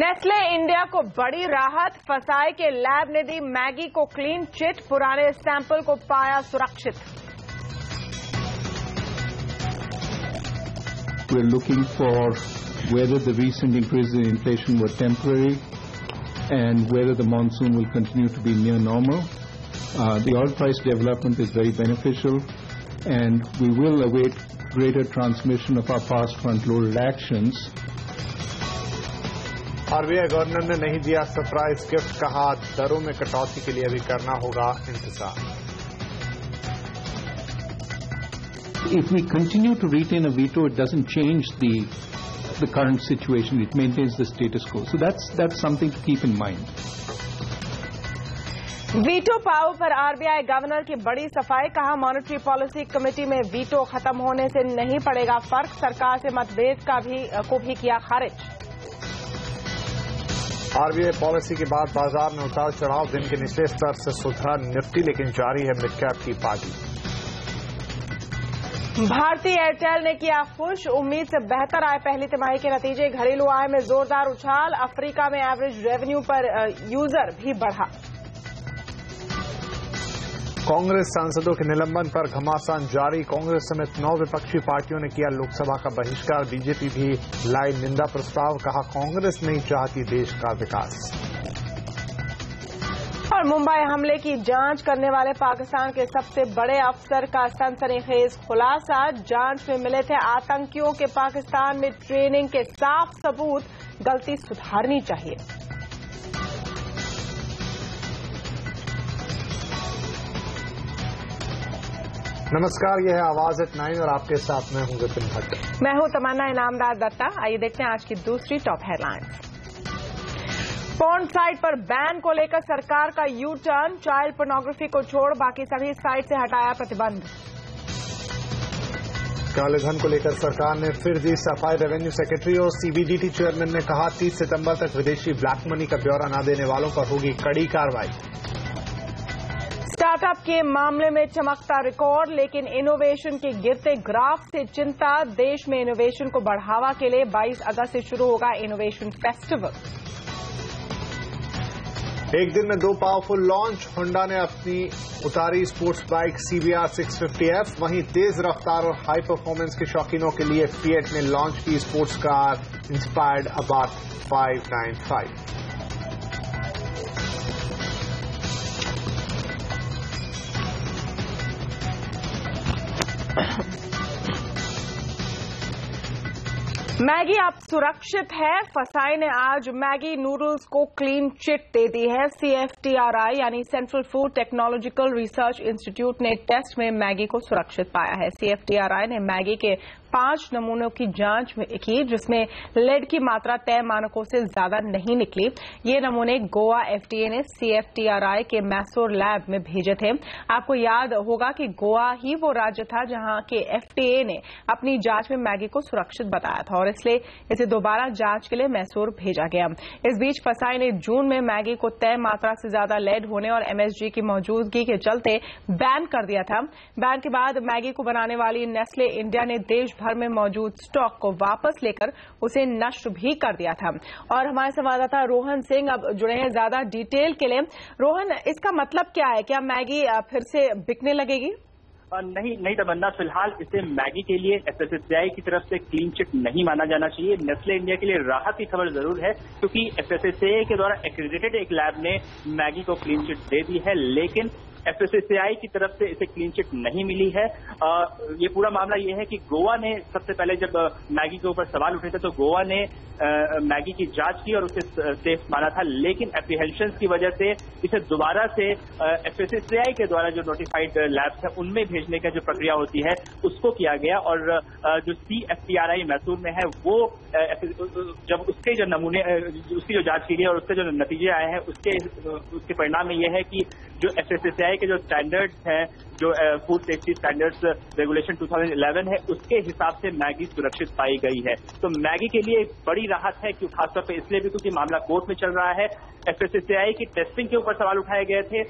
Nestle India को बड़ी राहत, फसाई के लैब ने दी मैगी को क्लीन चिट, पुराने सैंपल को पाया सुरक्षित। We're looking for whether the recent increases in inflation were temporary and whether the monsoon will continue to be near normal. The oil price development is very beneficial, and we will await greater transmission of our past front-loaded actions. RBI governor ने नहीं दिया surprise gift, कहा दरों में कटौती के लिए अभी करना होगा इंतजार। If we continue to retain a veto, it doesn't change the current situation. It maintains the status quo. So that's something to keep in mind. Veto power पर आरबीआई गवर्नर की बड़ी सफाई, कहा मॉनेटरी पॉलिसी कमेटी में veto खत्म होने से नहीं पड़ेगा फर्क, सरकार से मतभेद को भी किया खारिज। आरबीआई पॉलिसी के बाद बाजार में उतार चढ़ाव, दिन के निचले स्तर से सुधरा निफ्टी, लेकिन जारी है मिड कैप की पार्टी। भारतीय एयरटेल ने किया खुश, उम्मीद से बेहतर आए पहली तिमाही के नतीजे, घरेलू आय में जोरदार उछाल, अफ्रीका में एवरेज रेवेन्यू पर यूजर भी बढ़ा। कांग्रेस सांसदों के निलंबन पर घमासान जारी, कांग्रेस समेत 9 विपक्षी पार्टियों ने किया लोकसभा का बहिष्कार, बीजेपी भी लाई निंदा प्रस्ताव, कहा कांग्रेस नहीं चाहती देश का विकास। और मुंबई हमले की जांच करने वाले पाकिस्तान के सबसे बड़े अफसर का सनसनीखेज खुलासा, जांच में मिले थे आतंकियों के पाकिस्तान में ट्रेनिंग के साफ सबूत, गलती सुधारनी चाहिए। नमस्कार, यह है आवाज एट 9 और आपके साथ मैं हूं विपिन भट्ट। मैं हूं तमन्ना इनामदार दत्ता। आइए देखते हैं आज की दूसरी टॉप हेडलाइंस। पोर्न साइट पर बैन को लेकर सरकार का यू टर्न, चाइल्ड पोर्नोग्राफी को छोड़ बाकी सभी साइट से हटाया प्रतिबंध। काले धन को लेकर सरकार ने फिर दी सफाई, रेवेन्यू सेक्रेटरी और सीबीडीटी चेयरमैन ने कहा 30 सितंबर तक विदेशी ब्लैक मनी का ब्यौरा न देने वालों पर होगी कड़ी कार्रवाई। स्टार्टअप के मामले में चमकता रिकॉर्ड, लेकिन इनोवेशन के गिरते ग्राफ से चिंता, देश में इनोवेशन को बढ़ावा के लिए 22 अगस्त से शुरू होगा इनोवेशन फेस्टिवल। एक दिन में 2 पावरफुल लॉन्च, होंडा ने अपनी उतारी स्पोर्ट्स बाइक CBR 650F, वहीं तेज रफ्तार और हाई परफॉर्मेंस के शौकीनों के लिए फिएट ने लॉन्च की स्पोर्ट्स कार इंस्पायर्ड अबाट 595। मैगी अब सुरक्षित है, फसाई ने आज मैगी नूडल्स को क्लीन चिट दे दी है। CFTRI यानी central food technological research institute ने टेस्ट में मैगी को सुरक्षित पाया है। CFTRI ने मैगी के 5 नमूनों की जांच की, जिसमें लेड की मात्रा तय मानकों से ज्यादा नहीं निकली। ये नमूने गोवा FDA ने CFTRI के मैसूर लैब में भेजे थे। आपको याद होगा कि गोवा ही वो राज्य था जहां के FDA ने अपनी जांच में मैगी को सुरक्षित बताया था और इसलिए इसे दोबारा जांच के लिए मैसूर भेजा गया। इस बीच फसाई ने जून में मैगी को तय मात्रा से ज्यादा लेड होने और MSG की मौजूदगी के चलते बैन कर दिया था। बैन के बाद मैगी को बनाने वाली नेस्ले इंडिया ने देश भर में मौजूद स्टॉक को वापस लेकर उसे नष्ट भी कर दिया था। और हमारे संवाददाता रोहन सिंह अब जुड़े हैं ज्यादा डिटेल के लिए। रोहन, इसका मतलब क्या है? क्या मैगी फिर से बिकने लगेगी? नहीं तमन्ना, फिलहाल इसे मैगी के लिए FSSAI की तरफ से क्लीन चिट नहीं माना जाना चाहिए। नेस्ले इंडिया के लिए राहत की खबर जरूर है, क्योंकि FSSAI के द्वारा एक्रेडिटेड एक लैब ने मैगी को क्लीन चिट दे दी है, लेकिन FSSAI की तरफ से इसे क्लीन चिट नहीं मिली है। ये पूरा मामला ये है कि गोवा ने सबसे पहले जब मैगी के ऊपर सवाल उठे थे तो गोवा ने मैगी की जांच की और उसे सेफ माना था, लेकिन एप्रीहेंशंस की वजह से इसे दोबारा से FSSAI के द्वारा जो नोटिफाइड लैब्स है उनमें भेजने का जो प्रक्रिया होती है उसको किया गया। और जो CFTRI मैसूर में है वो जब उसके जो नमूने उसकी जो जांच की गई और उसके जो नतीजे आए हैं उसके परिणाम में यह है कि जो FSSAI के जो स्टैंडर्ड्स हैं, जो फूड सेफ्टी स्टैंडर्ड्स रेगुलेशन 2011 है, उसके हिसाब से मैगी सुरक्षित पाई गई है। तो मैगी के लिए बड़ी राहत है, क्यों खासतौर पे इसलिए भी क्योंकि मामला कोर्ट में चल रहा है। FSSAI की टेस्टिंग के ऊपर सवाल उठाए गए थे,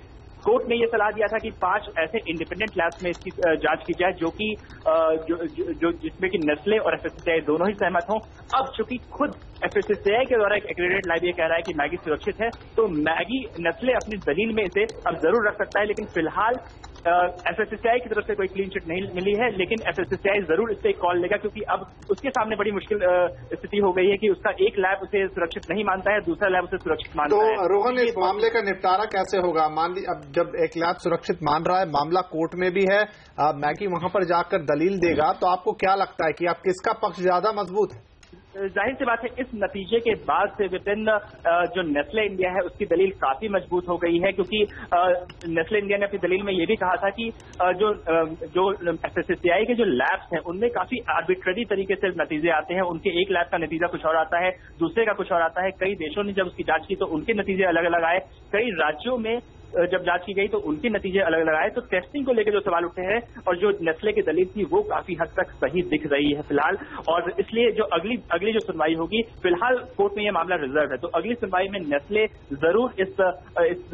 कोर्ट ने यह सलाह दिया था कि 5 ऐसे इंडिपेंडेंट लैब्स में इसकी जांच की जाए जो कि जिसमें कि नेस्ले और एफएसएसएआई दोनों ही सहमत हों। अब चूंकि खुद एफएसएसएआई के द्वारा एक एक्रेडिटेड लैब ये कह रहा है कि मैगी सुरक्षित है, तो मैगी नेस्ले अपनी दलील में इसे अब जरूर रख सकता है, लेकिन फिलहाल एफएसएसएआई की तरफ से कोई क्लीन चिट नहीं मिली है, लेकिन एफएसएसएआई जरूर इस पे एक कॉल लेगा, क्योंकि अब उसके सामने बड़ी मुश्किल स्थिति हो गई है कि उसका एक लैब उसे सुरक्षित नहीं मानता है, दूसरा लैब उसे सुरक्षित मानता है। तो रोहन, इस मामले का निपटारा कैसे होगा? मान ली अब जब एक लैब सुरक्षित मान रहा है, मामला कोर्ट में भी है, मैगी वहां पर जाकर दलील देगा, तो आपको क्या लगता है कि आप किसका पक्ष ज्यादा मजबूत है? जाहिर सी बात है, इस नतीजे के बाद से विपिन जो नेस्ले इंडिया है उसकी दलील काफी मजबूत हो गई है, क्योंकि नेस्ले इंडिया ने अपनी दलील में ये भी कहा था कि जो एफएसएसएआई के जो लैब्स हैं उनमें काफी आर्बिट्ररी तरीके से नतीजे आते हैं। उनके एक लैब का नतीजा कुछ और आता है, दूसरे का कुछ और आता है। कई देशों ने जब उसकी जांच की तो उनके नतीजे अलग अलग आए, कई राज्यों में जब जांच की गई तो उनके नतीजे अलग अलग आए। तो टेस्टिंग को लेकर जो सवाल उठे हैं और जो नेस्ले की दलील थी वो काफी हद तक सही दिख रही है फिलहाल, और इसलिए जो अगली जो सुनवाई होगी, फिलहाल कोर्ट में ये मामला रिजर्व है, तो अगली सुनवाई में नेस्ले जरूर इस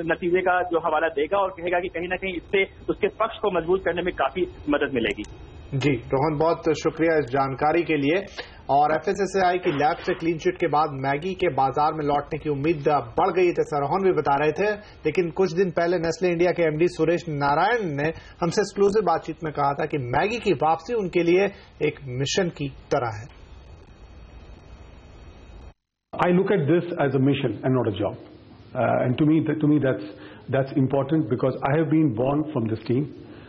नतीजे का जो हवाला देगा और कहेगा कि कहीं ना कहीं इससे उसके पक्ष को मजबूत करने में काफी मदद मिलेगी। जी रोहन, बहुत शुक्रिया इस जानकारी के लिए। और एफएसएसएआई की लैब से क्लीन चिट के बाद मैगी के बाजार में लौटने की उम्मीद बढ़ गई, जैसा रोहन भी बता रहे थे। लेकिन कुछ दिन पहले नेस्ले इंडिया के एमडी सुरेश नारायण ने हमसे एक्सक्लूसिव बातचीत में कहा था कि मैगी की वापसी उनके लिए एक मिशन की तरह है। I look at this as a mission and not a job, and to me that's important, because I have been born from this team,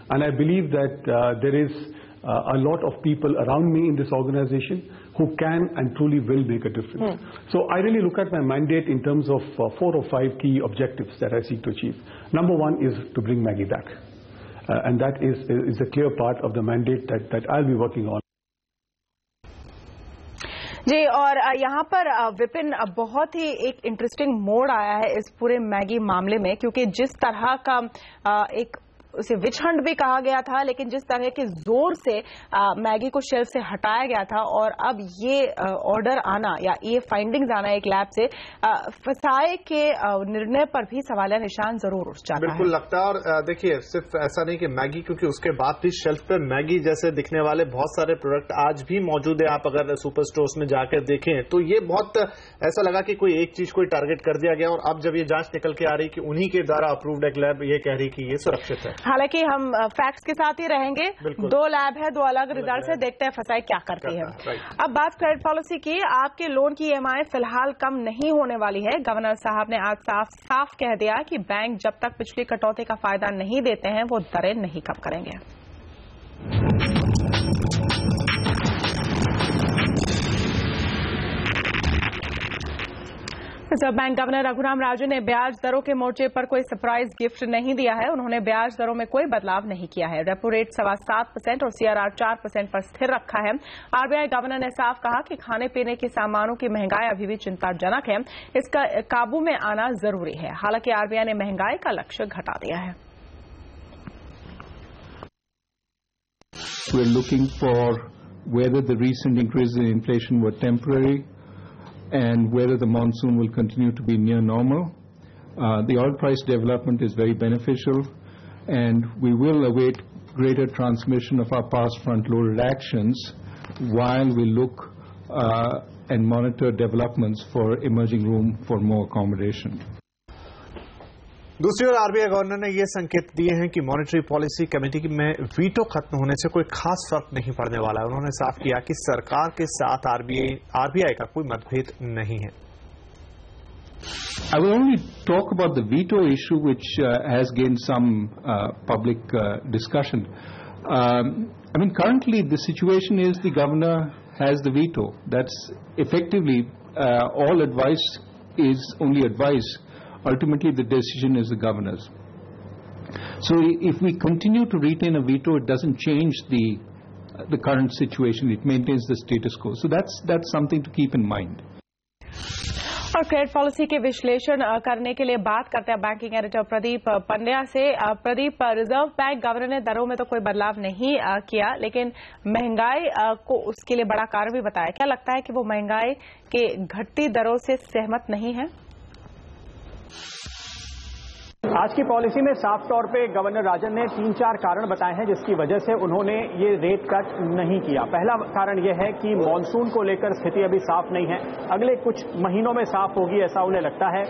and I believe that there is a lot of people around me in this organization who can and truly will make a difference. So I really look at my mandate in terms of 4 or 5 key objectives that I seek to achieve. Number 1 is to bring Maggie back, and that is a clear part of the mandate that I'll be working on. जी, और यहाँ पर विपिन बहुत ही एक interesting मोड़ आया है इस पूरे मैगी मामले में, क्योंकि जिस तरह का एक उसे विच हंट भी कहा गया था, लेकिन जिस तरह के जोर से मैगी को शेल्फ से हटाया गया था और अब ये ऑर्डर आना या ये फाइंडिंग्स आना एक लैब से, फसाए के निर्णय पर भी सवालिया निशान जरूर उठ जाता है। बिल्कुल लगता है। और देखिए, सिर्फ ऐसा नहीं कि मैगी, क्योंकि उसके बाद भी शेल्फ पर मैगी जैसे दिखने वाले बहुत सारे प्रोडक्ट आज भी मौजूद है। आप अगर सुपर स्टोर्स में जाकर देखें तो ये बहुत ऐसा लगा कि कोई एक चीज को टारगेट कर दिया गया, और अब जब ये जांच निकल के आ रही कि उन्हीं के द्वारा अप्रूव्ड एक लैब ये कह रही कि ये सुरक्षित है। हालांकि हम फैक्ट्स के साथ ही रहेंगे। 2 लैब है, 2 अलग रिजल्ट है, देखते हैं फसाई क्या करती है। अब बात क्रेडिट पॉलिसी की। आपके लोन की ईएमआई फिलहाल कम नहीं होने वाली है। गवर्नर साहब ने आज साफ कह दिया कि बैंक जब तक पिछली कटौती का फायदा नहीं देते हैं वो दरें नहीं कम करेंगे। Reserve bank governor Raghuram Rajan ने ब्याज दरों के मोर्चे पर कोई सरप्राइज गिफ्ट नहीं दिया है। उन्होंने ब्याज दरों में कोई बदलाव नहीं किया है। रेपो रेट 7.25% और सीआरआर 4% पर स्थिर रखा है। आरबीआई गवर्नर ने साफ कहा कि खाने पीने के सामानों की महंगाई अभी भी चिंताजनक है, इसका काबू में आना जरूरी है। हालांकि आरबीआई ने महंगाई का लक्ष्य घटा दिया है। We're looking for whether the recent increases in inflation were temporary and whether the monsoon will continue to be near normal. The oil price development is very beneficial, and we will await greater transmission of our past front-loaded actions while we look and monitor developments for emerging room for more accommodation. दूसरी ओर RBI governor ने ये संकेत दिए हैं कि monetary policy committee में veto खत्म होने से कोई खास फर्क नहीं पड़ने वाला है। उन्होंने साफ किया कि सरकार के साथ आरबीआई का कोई मतभेद नहीं है। I will only talk about the veto issue, which has gained some public discussion. I mean, currently the situation is the governor has the veto. That's effectively all advice is only advice. Ultimately, the decision is the governor's. So if we continue to retain a veto, it doesn't change the current situation. It maintains the status quo. So that's something to keep in mind. और credit policy के विश्लेषण करने के लिए बात करते हैं banking editor Pradeep Pandya से। प्रदीप, रिजर्व बैंक गवर्नर ने दरों में तो कोई बदलाव नहीं किया, लेकिन महंगाई को उसके लिए बड़ा कारण भी बताया। क्या लगता है कि वो महंगाई के घटती दरों से सहमत नहीं है? आज की पॉलिसी में साफ तौर पे गवर्नर राजन ने 3-4 कारण बताए हैं जिसकी वजह से उन्होंने ये रेट कट नहीं किया। पहला कारण यह है कि मॉनसून को लेकर स्थिति अभी साफ नहीं है, अगले कुछ महीनों में साफ होगी ऐसा उन्हें लगता है।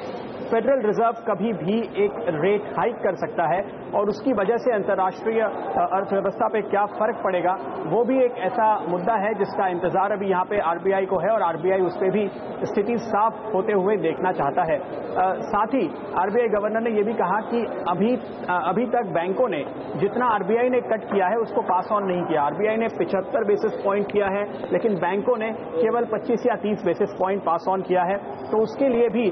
फेडरल रिजर्व कभी भी एक रेट हाइक कर सकता है और उसकी वजह से अंतर्राष्ट्रीय अर्थव्यवस्था पे क्या फर्क पड़ेगा वो भी एक ऐसा मुद्दा है जिसका इंतजार अभी यहाँ पे आरबीआई को है और आरबीआई उस पर भी स्थिति साफ होते हुए देखना चाहता है। साथ ही आरबीआई गवर्नर ने यह भी कहा कि अभी तक बैंकों ने जितना आरबीआई ने कट किया है उसको पास ऑन नहीं किया। आरबीआई ने 75 बेसिस पॉइंट किया है लेकिन बैंकों ने केवल 25 या 30 बेसिस पॉइंट पास ऑन किया है, तो उसके लिए भी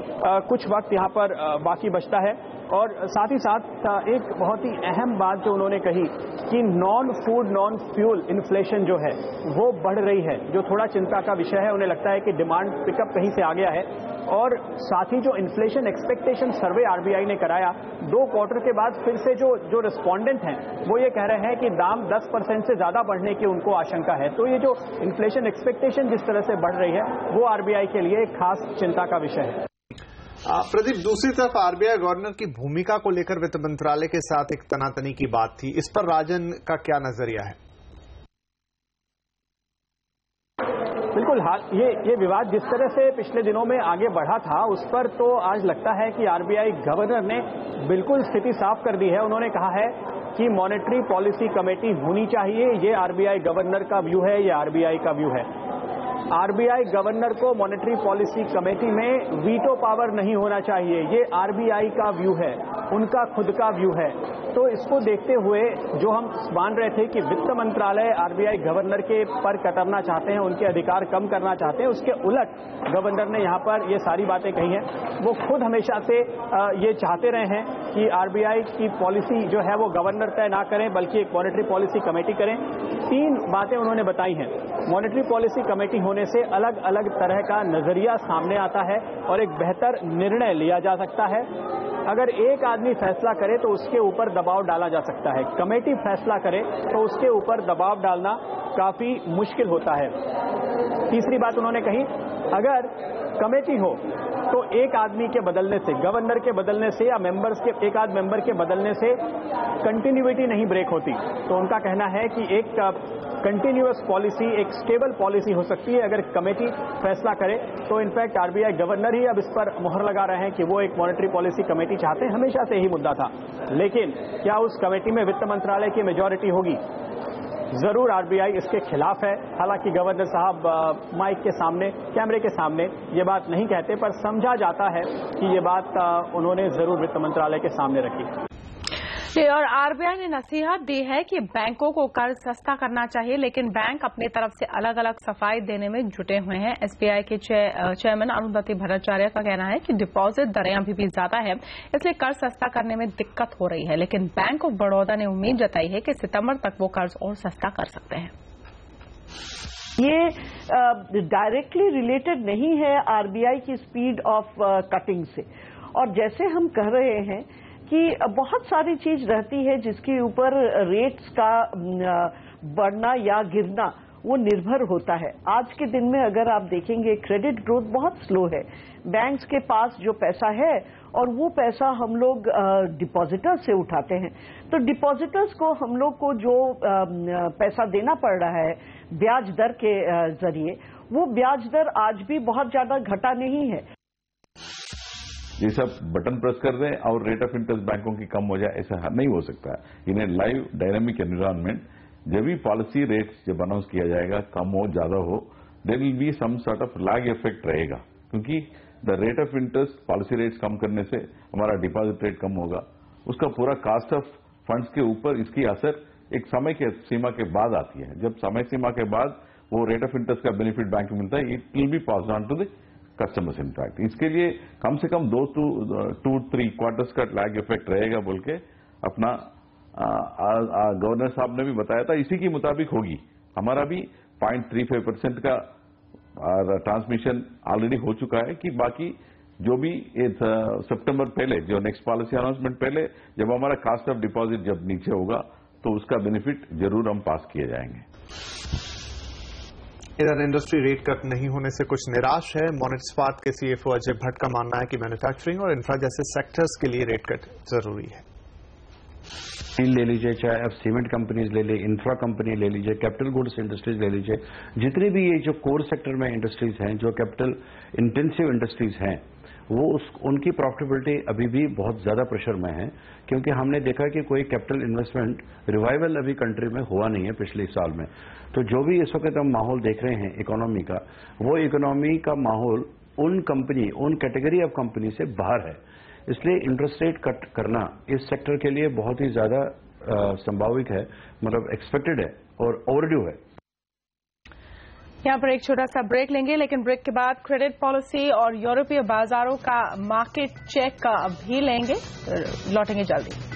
कुछ वक्त यहाँ पर बाकी बचता है। और साथ ही साथ एक बहुत ही अहम बात जो उन्होंने कही कि non food non fuel inflation जो है वो बढ़ रही है, जो थोड़ा चिंता का विषय है। उन्हें लगता है कि डिमांड पिकअप कहीं से आ गया है। और साथ ही जो इन्फ्लेशन एक्सपेक्टेशन सर्वे आरबीआई ने कराया 2 क्वार्टर के बाद फिर से जो रिस्पोंडेंट हैं वो ये कह रहे हैं कि दाम 10% से ज्यादा बढ़ने की उनको आशंका है। तो ये जो इन्फ्लेशन एक्सपेक्टेशन जिस तरह से बढ़ रही है वो आरबीआई के लिए एक खास चिंता का विषय है। प्रदीप, दूसरी तरफ आरबीआई गवर्नर की भूमिका को लेकर वित्त मंत्रालय के साथ एक तनातनी की बात थी, इस पर राजन का क्या नजरिया है? बिल्कुल, ये विवाद जिस तरह से पिछले दिनों में आगे बढ़ा था उस पर तो आज लगता है कि आरबीआई गवर्नर ने बिल्कुल स्थिति साफ कर दी है। उन्होंने कहा है कि मॉनेटरी पॉलिसी कमेटी होनी चाहिए, ये आरबीआई गवर्नर का व्यू है, ये आरबीआई का व्यू है। आरबीआई गवर्नर को मॉनेटरी पॉलिसी कमेटी में वीटो पावर नहीं होना चाहिए, ये आरबीआई का व्यू है, उनका खुद का व्यू है। तो इसको देखते हुए जो हम मान रहे थे कि वित्त मंत्रालय आरबीआई गवर्नर के पर कतरना चाहते हैं, उनके अधिकार कम करना चाहते हैं, उसके उलट गवर्नर ने यहाँ पर ये सारी बातें कही हैं। वो खुद हमेशा से ये चाहते रहे हैं कि आरबीआई की पॉलिसी जो है वो गवर्नर तय ना करें बल्कि एक मॉनेटरी पॉलिसी कमेटी करें। 3 बातें उन्होंने बताई हैं। मॉनेटरी पॉलिसी कमेटी होने से अलग अलग तरह का नजरिया सामने आता है और एक बेहतर निर्णय लिया जा सकता है। अगर एक आदमी फैसला करे तो उसके ऊपर दबाव डाला जा सकता है, कमेटी फैसला करे तो उसके ऊपर दबाव डालना काफी मुश्किल होता है। तीसरी बात उन्होंने कही, अगर कमेटी हो तो एक आदमी के बदलने से, गवर्नर के बदलने से या मेंबर्स के एक आध मेंबर के बदलने से कंटिन्यूटी नहीं ब्रेक होती। तो उनका कहना है कि एक कंटिन्यूअस पॉलिसी, एक स्टेबल पॉलिसी हो सकती है अगर कमेटी फैसला करे। तो इनफैक्ट आरबीआई गवर्नर ही अब इस पर मुहर लगा रहे हैं कि वो एक मॉनेटरी पॉलिसी कमेटी चाहते हैं, हमेशा से ही मुद्दा था। लेकिन क्या उस कमेटी में वित्त मंत्रालय की मेजॉरिटी होगी? जरूर आरबीआई इसके खिलाफ है। हालांकि गवर्नर साहब माइक के सामने, कैमरे के सामने ये बात नहीं कहते, पर समझा जाता है कि ये बात उन्होंने जरूर वित्त मंत्रालय के सामने रखी। और आरबीआई ने नसीहत दी है कि बैंकों को कर्ज सस्ता करना चाहिए, लेकिन बैंक अपनी तरफ से अलग अलग सफाई देने में जुटे हुए हैं। एसबीआई के चेयरमैन अरुंधति भट्टाचार्य का कहना है कि डिपॉजिट दरें अभी भी ज्यादा है, इसलिए कर्ज सस्ता करने में दिक्कत हो रही है। लेकिन बैंक ऑफ बड़ौदा ने उम्मीद जताई है कि सितंबर तक वो कर्ज और सस्ता कर सकते हैं। ये डायरेक्टली रिलेटेड नहीं है आरबीआई की स्पीड ऑफ कटिंग से। और जैसे हम कह रहे हैं कि बहुत सारी चीज रहती है जिसके ऊपर रेट्स का बढ़ना या गिरना वो निर्भर होता है। आज के दिन में अगर आप देखेंगे क्रेडिट ग्रोथ बहुत स्लो है, बैंक्स के पास जो पैसा है और वो पैसा हम लोग डिपॉजिटर्स से उठाते हैं, तो डिपॉजिटर्स को हम लोग को जो पैसा देना पड़ रहा है ब्याज दर के जरिए, वो ब्याज दर आज भी बहुत ज्यादा घटा नहीं है। ये सब बटन प्रेस कर दें और रेट ऑफ इंटरेस्ट बैंकों की कम हो जाए, ऐसा नहीं हो सकता। इन ए लाइव डायनामिक एनवायरनमेंट जब भी पॉलिसी रेट्स जब अनाउंस किया जाएगा, कम हो ज्यादा हो, there will be some sort of lag effect रहेगा, क्योंकि the rate of interest policy rates कम करने से हमारा डिपॉजिट रेट कम होगा, उसका पूरा कॉस्ट ऑफ फंड्स के ऊपर इसकी असर एक समय के सीमा के बाद आती है। जब समय सीमा के बाद वो रेट ऑफ इंटरेस्ट का बेनिफिट बैंक को मिलता है, it will be passed on to the customers in fact. इसके लिए कम से कम 2-3 क्वार्टर्स का लैग इफेक्ट रहेगा बोल के अपना गवर्नर साहब ने भी बताया था, इसी के मुताबिक होगी। हमारा भी 0.35% का ट्रांसमिशन ऑलरेडी हो चुका है कि बाकी जो भी सितंबर पहले, जो नेक्स्ट पॉलिसी अनाउंसमेंट पहले, जब हमारा कॉस्ट ऑफ डिपॉजिट जब नीचे होगा तो उसका बेनिफिट जरूर हम पास किए जाएंगे। इधर इंडस्ट्री रेट कट नहीं होने से कुछ निराश है। मोनेट इस्पात के सीएफओ अजय भट्ट का मानना है कि मैन्युफैक्चरिंग और इंफ्रा जैसे सेक्टर्स के लिए रेट कट जरूरी है। ले लीजिए, चाहे आप सीमेंट कंपनीज ले लीजिए, इंफ्रा कंपनी ले लीजिए, कैपिटल गुड्स इंडस्ट्रीज ले लीजिए, जितने भी ये जो कोर सेक्टर में इंडस्ट्रीज हैं, जो कैपिटल इंटेंसिव इंडस्ट्रीज हैं, वो उनकी प्रॉफिटेबिलिटी अभी भी बहुत ज्यादा प्रेशर में है, क्योंकि हमने देखा कि कोई कैपिटल इन्वेस्टमेंट रिवाइवल अभी कंट्री में हुआ नहीं है पिछले साल में। तो जो भी इस वक्त हम माहौल देख रहे हैं इकोनॉमी का, वो इकोनॉमी का माहौल उन कैटेगरी ऑफ कंपनी से बाहर है। इसलिए इंटरेस्ट रेट कट करना इस सेक्टर के लिए बहुत ही ज्यादा संभावित है, मतलब एक्सपेक्टेड है और ओवरड्यू है। यहाँ पर एक छोटा सा ब्रेक लेंगे, लेकिन ब्रेक के बाद क्रेडिट पॉलिसी और यूरोपीय बाजारों का मार्केट चेक भी लेंगे। लौटेंगे जल्दी।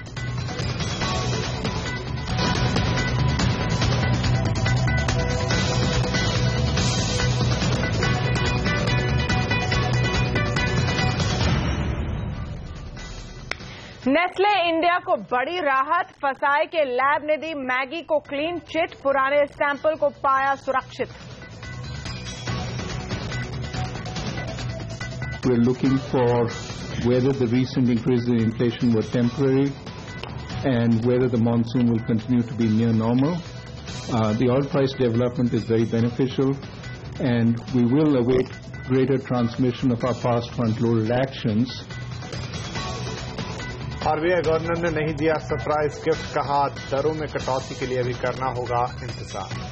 नेस्ले इंडिया को बड़ी राहत, फसाई के लैब ने दी मैगी को क्लीन चिट, पुराने सैंपल को पाया सुरक्षित। We're looking for whether the recent increases in inflation were temporary and whether the monsoon will continue to be near normal. The oil price development is very beneficial, and we will await greater transmission of our past front-loaded actions. RBI governor ने नहीं दिया surprise gift, कहा दरों में कटौती के लिए भी करना होगा इंतजार।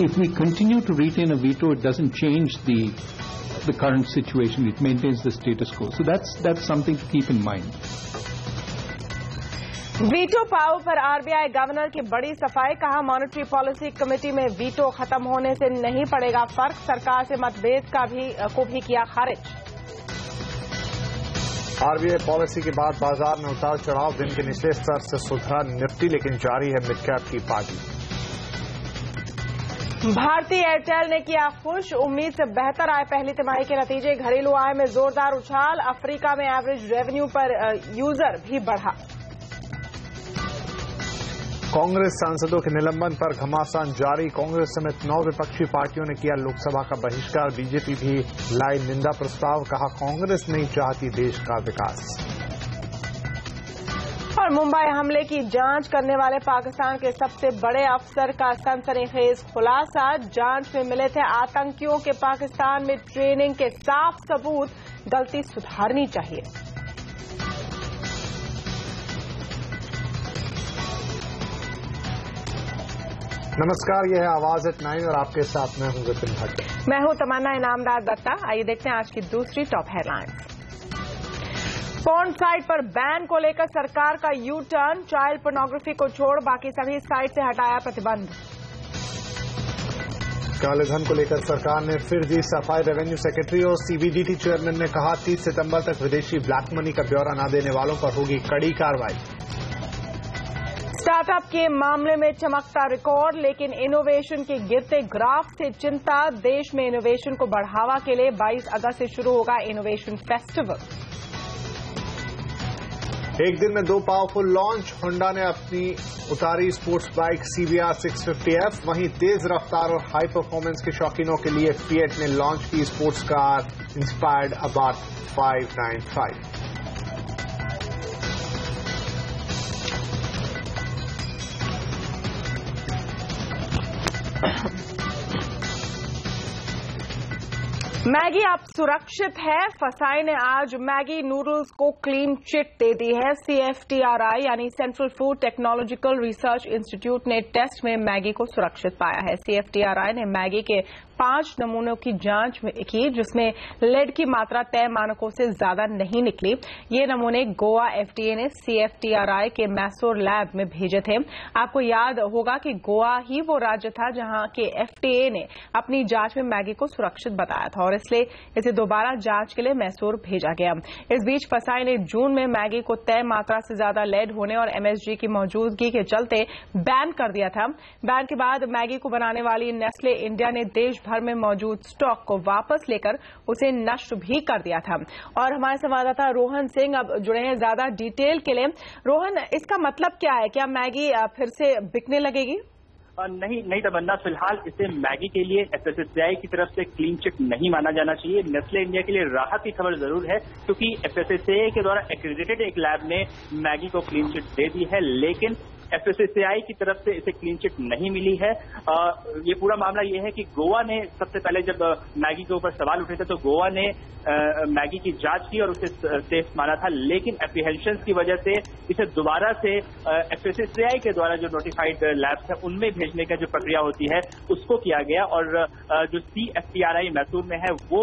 If we continue to retain a veto, it doesn't change the current situation. It maintains the status quo. So that's something to keep in mind. Veto power पर आरबीआई गवर्नर की बड़ी सफाई, कहा मॉनेटरी पॉलिसी कमेटी में veto खत्म होने से नहीं पड़ेगा फर्क, सरकार से मतभेद को भी किया खारिज। आरबीआई पॉलिसी के बाद बाजार में उतार चढ़ाव, दिन के निचले स्तर से सुधरा निफ्टी, लेकिन जारी है मिड कैप की पार्टी। भारतीय एयरटेल ने किया खुश, उम्मीद से बेहतर आए पहली तिमाही के नतीजे, घरेलू आय में जोरदार उछाल, अफ्रीका में एवरेज रेवेन्यू पर यूजर भी बढ़ा। कांग्रेस सांसदों के निलंबन पर घमासान जारी, कांग्रेस समेत 9 विपक्षी पार्टियों ने किया लोकसभा का बहिष्कार, बीजेपी भी लाई निंदा प्रस्ताव, कहा कांग्रेस नहीं चाहती देश का विकास। और मुंबई हमले की जांच करने वाले पाकिस्तान के सबसे बड़े अफसर का सनसनीखेज खुलासा, जांच में मिले थे आतंकियों के पाकिस्तान में ट्रेनिंग के साफ सबूत, गलती सुधारनी चाहिए। नमस्कार, यह है आवाज एट 9 और आपके साथ मैं हूं विपिन भट्ट। मैं हूं तमन्ना इनामदार दत्ता। आइए देखते हैं आज की दूसरी टॉप हेडलाइंस। पोर्न साइट पर बैन को लेकर सरकार का यू टर्न, चाइल्ड पोर्नोग्राफी को छोड़ बाकी सभी साइट से हटाया प्रतिबंध। काले धन को लेकर सरकार ने फिर दी सफाई, रेवेन्यू सेक्रेटरी और सीबीडीटी चेयरमैन ने कहा 30 सितंबर तक विदेशी ब्लैक मनी का ब्यौरा न देने वालों पर होगी कड़ी कार्रवाई। स्टार्टअप के मामले में चमकता रिकॉर्ड, लेकिन इनोवेशन के गिरते ग्राफ से चिंता, देश में इनोवेशन को बढ़ावा के लिए 22 अगस्त से शुरू होगा इनोवेशन फेस्टिवल। एक दिन में 2 पावरफुल लॉन्च, होंडा ने अपनी उतारी स्पोर्ट्स बाइक CBR 650F, वहीं तेज रफ्तार और हाई परफॉर्मेंस के शौकीनों के लिए फिएट ने लॉन्च की स्पोर्ट्स कार इंस्पायर्ड अबार्ट 595। मैगी अब सुरक्षित है, फसाई ने आज मैगी नूडल्स को क्लीन चिट दे दी है। CFTRI यानी central food technological research institute ने टेस्ट में मैगी को सुरक्षित पाया है। CFTRI ने मैगी के 5 नमूनों की जांच की, जिसमें लेड की मात्रा तय मानकों से ज्यादा नहीं निकली। ये नमूने गोवा FDA ने CFTRI के मैसूर लैब में भेजे थे। आपको याद होगा कि गोवा ही वो राज्य था जहां के FDA ने अपनी जांच में मैगी को सुरक्षित बताया था और इसलिए इसे दोबारा जांच के लिए मैसूर भेजा गया। इस बीच फसाई ने जून में मैगी को तय मात्रा से ज्यादा लेड होने और MSG की मौजूदगी के चलते बैन कर दिया था। बैन के बाद मैगी को बनाने वाली नेस्ले इंडिया ने देश भर में मौजूद स्टॉक को वापस लेकर उसे नष्ट भी कर दिया था। और हमारे संवाददाता रोहन सिंह अब जुड़े हैं ज्यादा डिटेल के लिए। रोहन, इसका मतलब क्या है? क्या मैगी फिर से बिकने लगेगी? नहीं तमन्ना, फिलहाल इसे मैगी के लिए एफएसएसएआई की तरफ से क्लीन चिट नहीं माना जाना चाहिए। नेस्ले इंडिया के लिए राहत की खबर जरूर है, क्योंकि एफएसएसएआई के द्वारा एक्रेडिटेड एक लैब ने मैगी को क्लीन चिट दे दी है, लेकिन एफएसएसएआई की तरफ से इसे क्लीन चिट नहीं मिली है। ये पूरा मामला ये है कि गोवा ने सबसे पहले जब मैगी के ऊपर सवाल उठे थे तो गोवा ने मैगी की जांच की और उसे सेफ माना था, लेकिन एप्रीहेंशन की वजह से इसे दोबारा से एफएसएसएआई के द्वारा जो नोटिफाइड लैब्स है उनमें भेजने का जो प्रक्रिया होती है उसको किया गया। और जो CFTRI मैसूर में है वो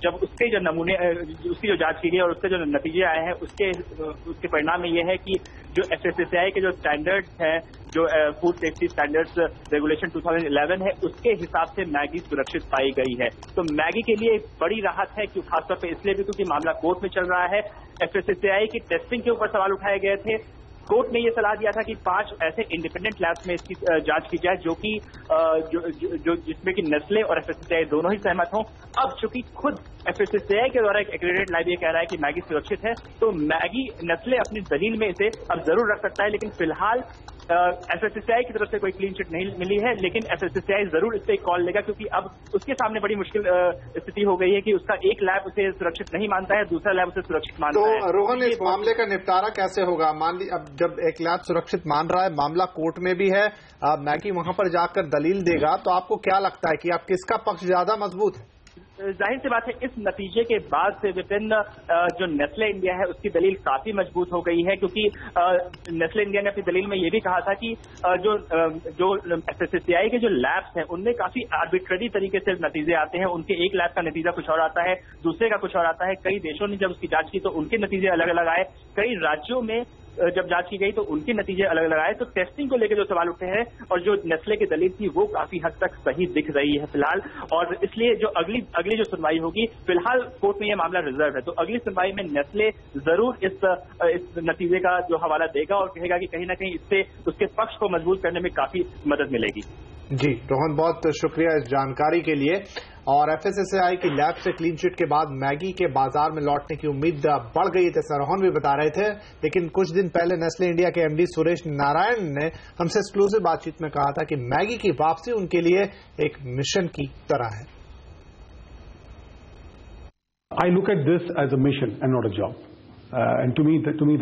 जब उसके जो नमूने उसकी जो जांच की गई और उसके जो नतीजे आए हैं उसके परिणाम में यह है कि जो एफएसएसएआई के जो स्टैंडर्ड्स हैं, जो फूड सेफ्टी स्टैंडर्ड्स रेगुलेशन 2011 है, उसके हिसाब से मैगी सुरक्षित पाई गई है। तो मैगी के लिए एक बड़ी राहत है, क्यों खासतौर पर इसलिए भी क्योंकि मामला कोर्ट में चल रहा है। एफएसएसएआई की टेस्टिंग के ऊपर सवाल उठाए गए थे। कोर्ट ने यह सलाह दिया था कि 5 ऐसे इंडिपेंडेंट लैब्स में इसकी जांच की जाए जो कि जिसमें कि नेस्ले और एफएसएसएआई दोनों ही सहमत हों। अब चूंकि खुद एफएसएसएआई के द्वारा एक एक्रेडिटेड लैब ये कह रहा है कि मैगी सुरक्षित है, तो मैगी नेस्ले अपनी दलील में इसे अब जरूर रख सकता है, लेकिन फिलहाल एफएसएसएआई की तरफ से कोई क्लीन चिट नहीं मिली है। लेकिन एफएसएसएआई जरूर इस पर एक कॉल लेगा, क्योंकि अब उसके सामने बड़ी मुश्किल स्थिति हो गई है कि उसका एक लैब उसे सुरक्षित नहीं मानता है, दूसरा लैब उसे सुरक्षित मानता है। तो रोहन, इस मामले का निपटारा कैसे होगा? मान ली अब जब एक लैब सुरक्षित मान रहा है, मामला कोर्ट में भी है, मैगी वहां पर जाकर दलील देगा, तो आपको क्या लगता है कि आप किसका पक्ष ज्यादा मजबूत है? जाहिर सी बात है, इस नतीजे के बाद से विपिन जो नेस्ले इंडिया है उसकी दलील काफी मजबूत हो गई है, क्योंकि नेस्ले इंडिया ने अपनी दलील में ये भी कहा था कि जो एफएसएसएआई के जो लैब्स हैं उनमें काफी आर्बिट्ररी तरीके से नतीजे आते हैं। उनके एक लैब का नतीजा कुछ और आता है, दूसरे का कुछ और आता है। कई देशों ने जब उसकी जांच की तो उनके नतीजे अलग अलग आए, कई राज्यों में जब जांच की गई तो उनके नतीजे अलग अलग आए। तो टेस्टिंग को लेकर जो सवाल उठे हैं और जो नेस्ले की दलील थी वो काफी हद तक सही दिख रही है फिलहाल, और इसलिए जो अगली जो सुनवाई होगी, फिलहाल कोर्ट में यह मामला रिजर्व है, तो अगली सुनवाई में नेस्ले जरूर इस नतीजे का जो हवाला देगा और कहेगा कि कहीं ना कहीं इससे उसके पक्ष को मजबूत करने में काफी मदद मिलेगी। जी रोहन, बहुत शुक्रिया इस जानकारी के लिए। और एफएसएसएआई की लैब से क्लीन चिट के बाद मैगी के बाजार में लौटने की उम्मीद बढ़ गई थी, रोहन भी बता रहे थे। लेकिन कुछ दिन पहले नेस्ले इंडिया के एमडी सुरेश नारायण ने हमसे एक्सक्लूसिव बातचीत में कहा था कि मैगी की वापसी उनके लिए एक मिशन की तरह है। I look at this as a mission and not a job, and to me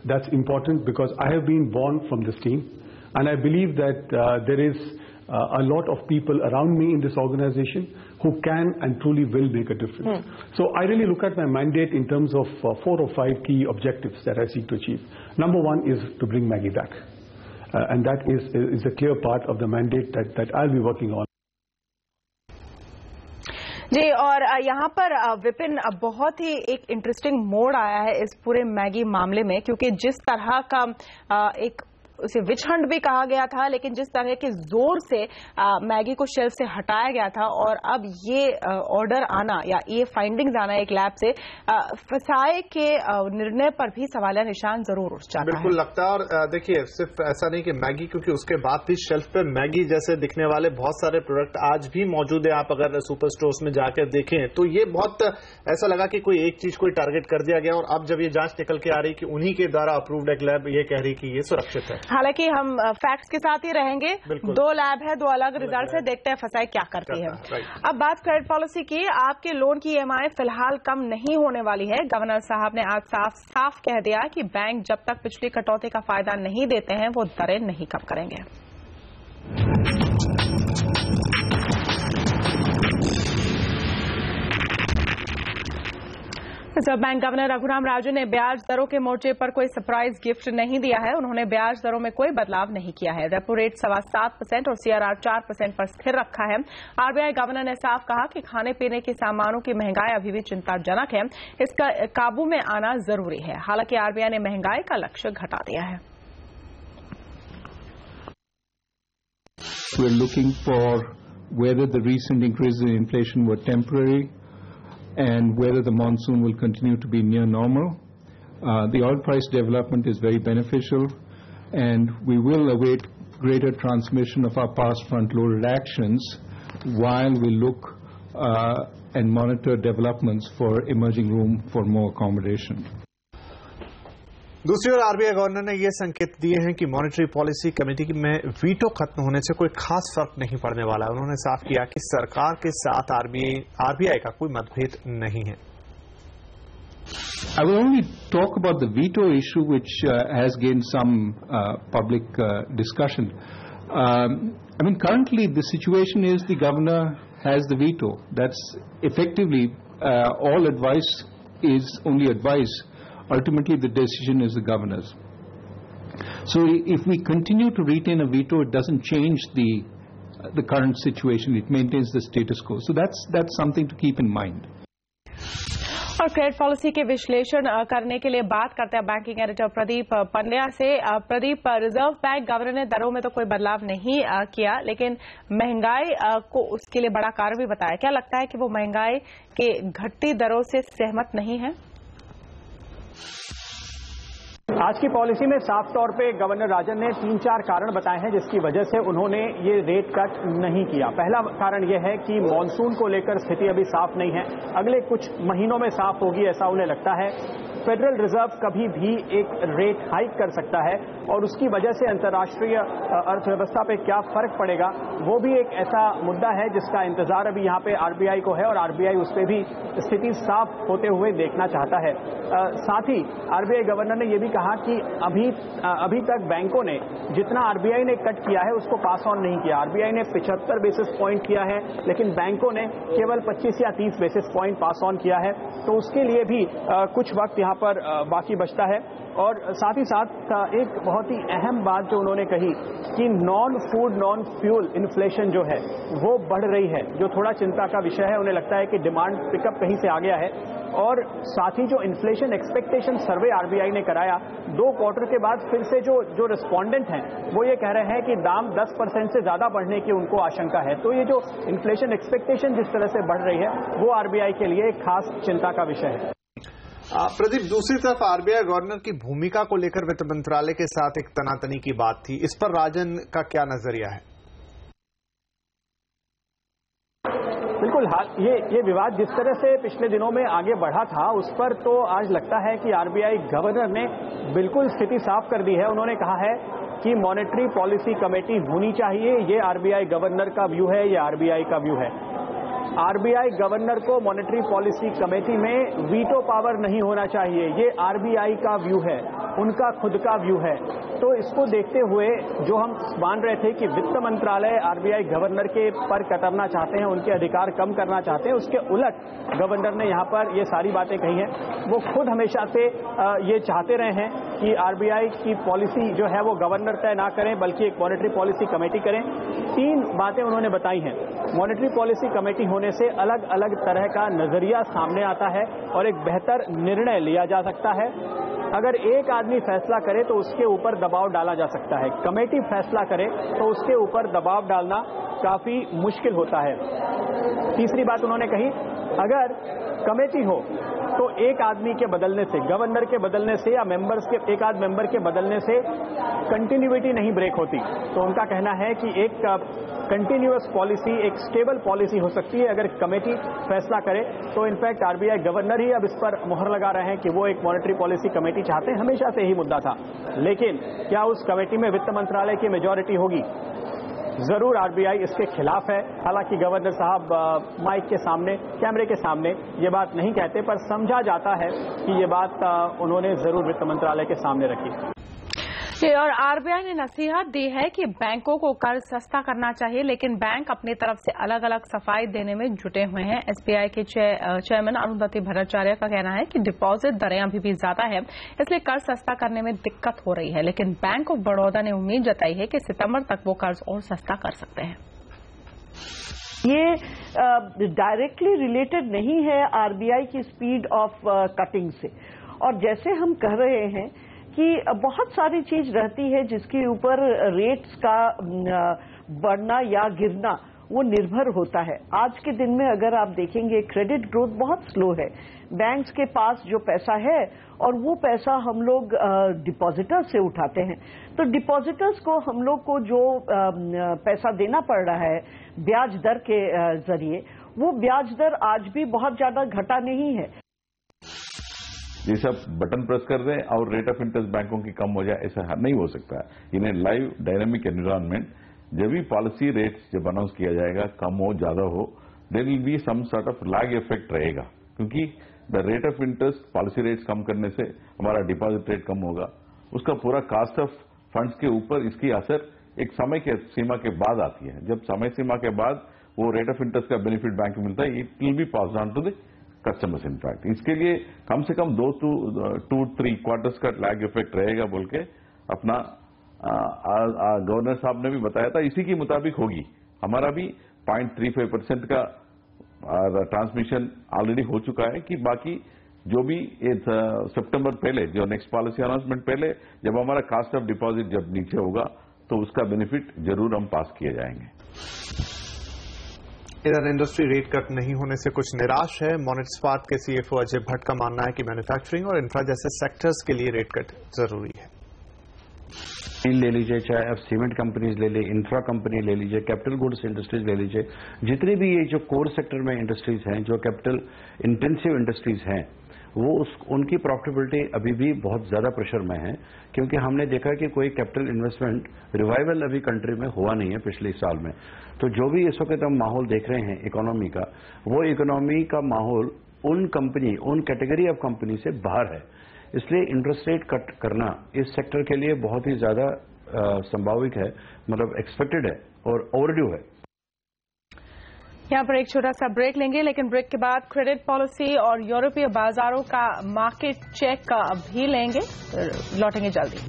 that's important, because I have been born from this team, and I believe that there is a lot of people around me in this organization who can and truly will make a difference. So I really look at my mandate in terms of 4 or 5 key objectives that I seek to achieve. Number one is to bring Maggi back, and that is a clear part of the mandate that I'll be working on. जी, और यहाँ पर विपिन बहुत ही एक interesting मोड़ आया है इस पूरे मैगी मामले में, क्योंकि जिस तरह का एक उसे विच हंट भी कहा गया था, लेकिन जिस तरह के जोर से मैगी को शेल्फ से हटाया गया था और अब ये ऑर्डर आना या ये फाइंडिंग्स आना एक लैब से, फसाए के निर्णय पर भी सवालिया निशान जरूर उठ जाता है। बिल्कुल लगता है। और देखिए, सिर्फ ऐसा नहीं कि मैगी, क्योंकि उसके बाद भी शेल्फ पे मैगी जैसे दिखने वाले बहुत सारे प्रोडक्ट आज भी मौजूद है। आप अगर सुपर स्टोर्स में जाकर देखें तो ये बहुत ऐसा लगा कि कोई एक चीज कोई टारगेट कर दिया गया, और अब जब ये जांच निकल के आ रही कि उन्हीं के द्वारा अप्रूव्ड एक लैब ये कह रही कि ये सुरक्षित है। हालांकि हम फैक्ट्स के साथ ही रहेंगे। 2 लैब है, 2 अलग रिजल्ट है, देखते हैं फसाई क्या करती है। अब बात क्रेडिट पॉलिसी की। आपके लोन की EMI फिलहाल कम नहीं होने वाली है। गवर्नर साहब ने आज साफ कह दिया कि बैंक जब तक पिछली कटौती का फायदा नहीं देते हैं वो दरें नहीं कम करेंगे। Reserve bank governor Raghuram Rajan ने ब्याज दरों के मोर्चे पर कोई सरप्राइज गिफ्ट नहीं दिया है। उन्होंने ब्याज दरों में कोई बदलाव नहीं किया है। रेपो रेट 7.25% और CRR 4% पर स्थिर रखा है। RBI गवर्नर ने साफ कहा कि खाने पीने के सामानों की महंगाई अभी भी चिंताजनक है, इसका काबू में आना जरूरी है। हालांकि RBI ने महंगाई का लक्ष्य घटा दिया है। We're looking for whether the recent increases in inflation were temporary and whether the monsoon will continue to be near normal. The oil price development is very beneficial, and we will await greater transmission of our past front-loaded actions while we look and monitor developments for emerging room for more accommodation. दूसरी ओर RBI governor ने यह संकेत दिए हैं कि monetary policy committee में veto खत्म होने से कोई खास फर्क नहीं पड़ने वाला है। उन्होंने साफ किया कि सरकार के साथ आरबीआई का कोई मतभेद नहीं है। I will only talk about the veto issue, which has gained some public discussion. I mean, currently the situation is the governor has the veto. That's effectively all advice is only advice. Ultimately, the decision is the governor's. So, if we continue to retain a veto, it doesn't change the current situation. It maintains the status quo. So, that's something to keep in mind. और credit policy के विश्लेषण करने के लिए बात करते हैं banking editor Pradeep Pandya से। प्रदीप, रिजर्व बैंक गवर्नर ने दरों में तो कोई बदलाव नहीं किया, लेकिन महंगाई को उसके लिए बड़ा कारण भी बताया। क्या लगता है कि वो महंगाई के घटती दरों से सहमत नहीं है? आज की पॉलिसी में साफ तौर पे गवर्नर राजन ने 3-4 कारण बताए हैं जिसकी वजह से उन्होंने ये रेट कट नहीं किया। पहला कारण यह है कि मॉनसून को लेकर स्थिति अभी साफ नहीं है, अगले कुछ महीनों में साफ होगी ऐसा उन्हें लगता है। फेडरल रिजर्व कभी भी एक रेट हाइक कर सकता है और उसकी वजह से अंतर्राष्ट्रीय अर्थव्यवस्था पे क्या फर्क पड़ेगा वो भी एक ऐसा मुद्दा है जिसका इंतजार अभी यहाँ पे आरबीआई को है और आरबीआई उस पर भी स्थिति साफ होते हुए देखना चाहता है। साथ ही आरबीआई गवर्नर ने यह भी कहा कि अभी तक बैंकों ने जितना आरबीआई ने कट किया है उसको पास ऑन नहीं किया। आरबीआई ने 75 बेसिस पॉइंट किया है, लेकिन बैंकों ने केवल 25 या 30 बेसिस पॉइंट पास ऑन किया है, तो उसके लिए भी कुछ वक्त यहाँ पर बाकी बचता है। और साथ ही साथ एक बहुत ही अहम बात जो उन्होंने कही कि non food non fuel inflation जो है वो बढ़ रही है, जो थोड़ा चिंता का विषय है। उन्हें लगता है कि डिमांड पिकअप कहीं से आ गया है। और साथ ही जो इन्फ्लेशन एक्सपेक्टेशन सर्वे आरबीआई ने कराया 2 क्वार्टर के बाद फिर से जो रिस्पोंडेंट हैं वो ये कह रहे हैं कि दाम 10% से ज्यादा बढ़ने की उनको आशंका है। तो ये जो इन्फ्लेशन एक्सपेक्टेशन जिस तरह से बढ़ रही है वो आरबीआई के लिए एक खास चिंता का विषय है। प्रदीप, दूसरी तरफ आरबीआई गवर्नर की भूमिका को लेकर वित्त मंत्रालय के साथ एक तनातनी की बात थी, इस पर राजन का क्या नजरिया है? बिल्कुल, ये विवाद जिस तरह से पिछले दिनों में आगे बढ़ा था उस पर तो आज लगता है कि आरबीआई गवर्नर ने बिल्कुल स्थिति साफ कर दी है। उन्होंने कहा है कि मॉनेटरी पॉलिसी कमेटी होनी चाहिए, ये आरबीआई गवर्नर का व्यू है, ये आरबीआई का व्यू है। आरबीआई गवर्नर को मॉनेटरी पॉलिसी कमेटी में वीटो पावर नहीं होना चाहिए, ये आरबीआई का व्यू है, उनका खुद का व्यू है। तो इसको देखते हुए जो हम मान रहे थे कि वित्त मंत्रालय आरबीआई गवर्नर के पर कतरना चाहते हैं, उनके अधिकार कम करना चाहते हैं, उसके उलट गवर्नर ने यहाँ पर ये सारी बातें कही हैं। वो खुद हमेशा से ये चाहते रहे हैं कि आरबीआई की पॉलिसी जो है वो गवर्नर तय ना करें बल्कि एक मॉनेटरी पॉलिसी कमेटी करें। 3 बातें उन्होंने बताई हैं। मॉनेटरी पॉलिसी कमेटी होने से अलग अलग तरह का नजरिया सामने आता है और एक बेहतर निर्णय लिया जा सकता है। अगर एक आदमी फैसला करे तो उसके ऊपर दबाव डाला जा सकता है, कमेटी फैसला करे तो उसके ऊपर दबाव डालना काफी मुश्किल होता है। तीसरी बात उन्होंने कही, अगर कमेटी हो तो एक आदमी के बदलने से, गवर्नर के बदलने से या मेंबर्स के एक आध मेंबर के बदलने से कंटिन्यूटी नहीं ब्रेक होती। तो उनका कहना है कि एक कंटिन्यूअस पॉलिसी, एक स्टेबल पॉलिसी हो सकती है अगर कमेटी फैसला करे। तो इनफैक्ट आरबीआई गवर्नर ही अब इस पर मुहर लगा रहे हैं कि वो एक मॉनेटरी पॉलिसी कमेटी चाहते हैं, हमेशा से ही मुद्दा था। लेकिन क्या उस कमेटी में वित्त मंत्रालय की मेजॉरिटी होगी? जरूर आरबीआई इसके खिलाफ है। हालांकि गवर्नर साहब माइक के सामने, कैमरे के सामने ये बात नहीं कहते, पर समझा जाता है कि ये बात उन्होंने जरूर वित्त मंत्रालय के सामने रखी। और आरबीआई ने नसीहत दी है कि बैंकों को कर्ज सस्ता करना चाहिए, लेकिन बैंक अपनी तरफ से अलग अलग सफाई देने में जुटे हुए हैं। एसबीआई के चेयरमैन अरुंधति भट्टाचार्य का कहना है कि डिपॉजिट दरें अभी भी ज्यादा है, इसलिए कर्ज सस्ता करने में दिक्कत हो रही है। लेकिन बैंक ऑफ बड़ौदा ने उम्मीद जताई है कि सितंबर तक वो कर्ज और सस्ता कर सकते हैं। ये डायरेक्टली रिलेटेड नहीं है आरबीआई की स्पीड ऑफ कटिंग से। और जैसे हम कह रहे हैं कि बहुत सारी चीज रहती है जिसके ऊपर रेट्स का बढ़ना या गिरना वो निर्भर होता है। आज के दिन में अगर आप देखेंगे क्रेडिट ग्रोथ बहुत स्लो है। बैंक्स के पास जो पैसा है और वो पैसा हम लोग डिपॉजिटर्स से उठाते हैं, तो डिपॉजिटर्स को हम लोग को जो पैसा देना पड़ रहा है ब्याज दर के जरिए, वो ब्याज दर आज भी बहुत ज्यादा घटा नहीं है। ये सब बटन प्रेस कर दें और रेट ऑफ इंटरेस्ट बैंकों की कम हो जाए, ऐसा नहीं हो सकता है। इन्हें लाइव डायनामिक एनवायरनमेंट जब भी पॉलिसी रेट्स जब अनाउंस किया जाएगा, कम हो ज्यादा हो, there will be some sort of lag effect रहेगा, क्योंकि the rate of interest policy rates कम करने से हमारा डिपॉजिट रेट कम होगा, उसका पूरा कॉस्ट ऑफ फंड्स के ऊपर इसकी असर एक समय के सीमा के बाद आती है। जब समय सीमा के बाद वो रेट ऑफ इंटरेस्ट का बेनिफिट बैंक को मिलता है, it will be passed on to the customers in fact. इसके लिए कम से कम 2-3 क्वार्टर्स का लैग इफेक्ट रहेगा बोल के अपना गवर्नर साहब ने भी बताया था, इसी के मुताबिक होगी। हमारा भी 0.35% का ट्रांसमिशन ऑलरेडी हो चुका है कि बाकी जो भी सितंबर पहले, जो नेक्स्ट पॉलिसी अनाउंसमेंट पहले, जब हमारा कॉस्ट ऑफ डिपॉजिट जब नीचे होगा तो उसका बेनिफिट जरूर हम पास किए जाएंगे। इधर इंडस्ट्री रेट कट नहीं होने से कुछ निराश है। मोनेटस्पार्क के सीएफओ अजय भट्ट का मानना है कि मैन्युफैक्चरिंग और इंफ्रा जैसे सेक्टर्स के लिए रेट कट जरूरी है। स्टील ले लीजिए, चाहे आप सीमेंट कंपनीज ले लीजिए, इंफ्रा कंपनी ले लीजिए, कैपिटल गुड्स इंडस्ट्रीज ले लीजिए, जितनी भी ये जो कोर सेक्टर में इंडस्ट्रीज हैं, जो कैपिटल इंटेंसिव इंडस्ट्रीज हैं, वो उनकी प्रॉफिटेबिलिटी अभी भी बहुत ज्यादा प्रेशर में है, क्योंकि हमने देखा कि कोई कैपिटल इन्वेस्टमेंट रिवाइवल अभी कंट्री में हुआ नहीं है पिछले साल में। तो जो भी इस वक्त हम माहौल देख रहे हैं इकोनॉमी का, वो इकोनॉमी का माहौल उन कैटेगरी ऑफ कंपनी से बाहर है। इसलिए इंटरेस्ट रेट कट करना इस सेक्टर के लिए बहुत ही ज्यादा संभावित है, मतलब एक्सपेक्टेड है और ओवरड्यू है। यहाँ पर एक छोटा सा ब्रेक लेंगे, लेकिन ब्रेक के बाद क्रेडिट पॉलिसी और यूरोपीय बाजारों का मार्केट चेक भी लेंगे। लौटेंगे जल्दी।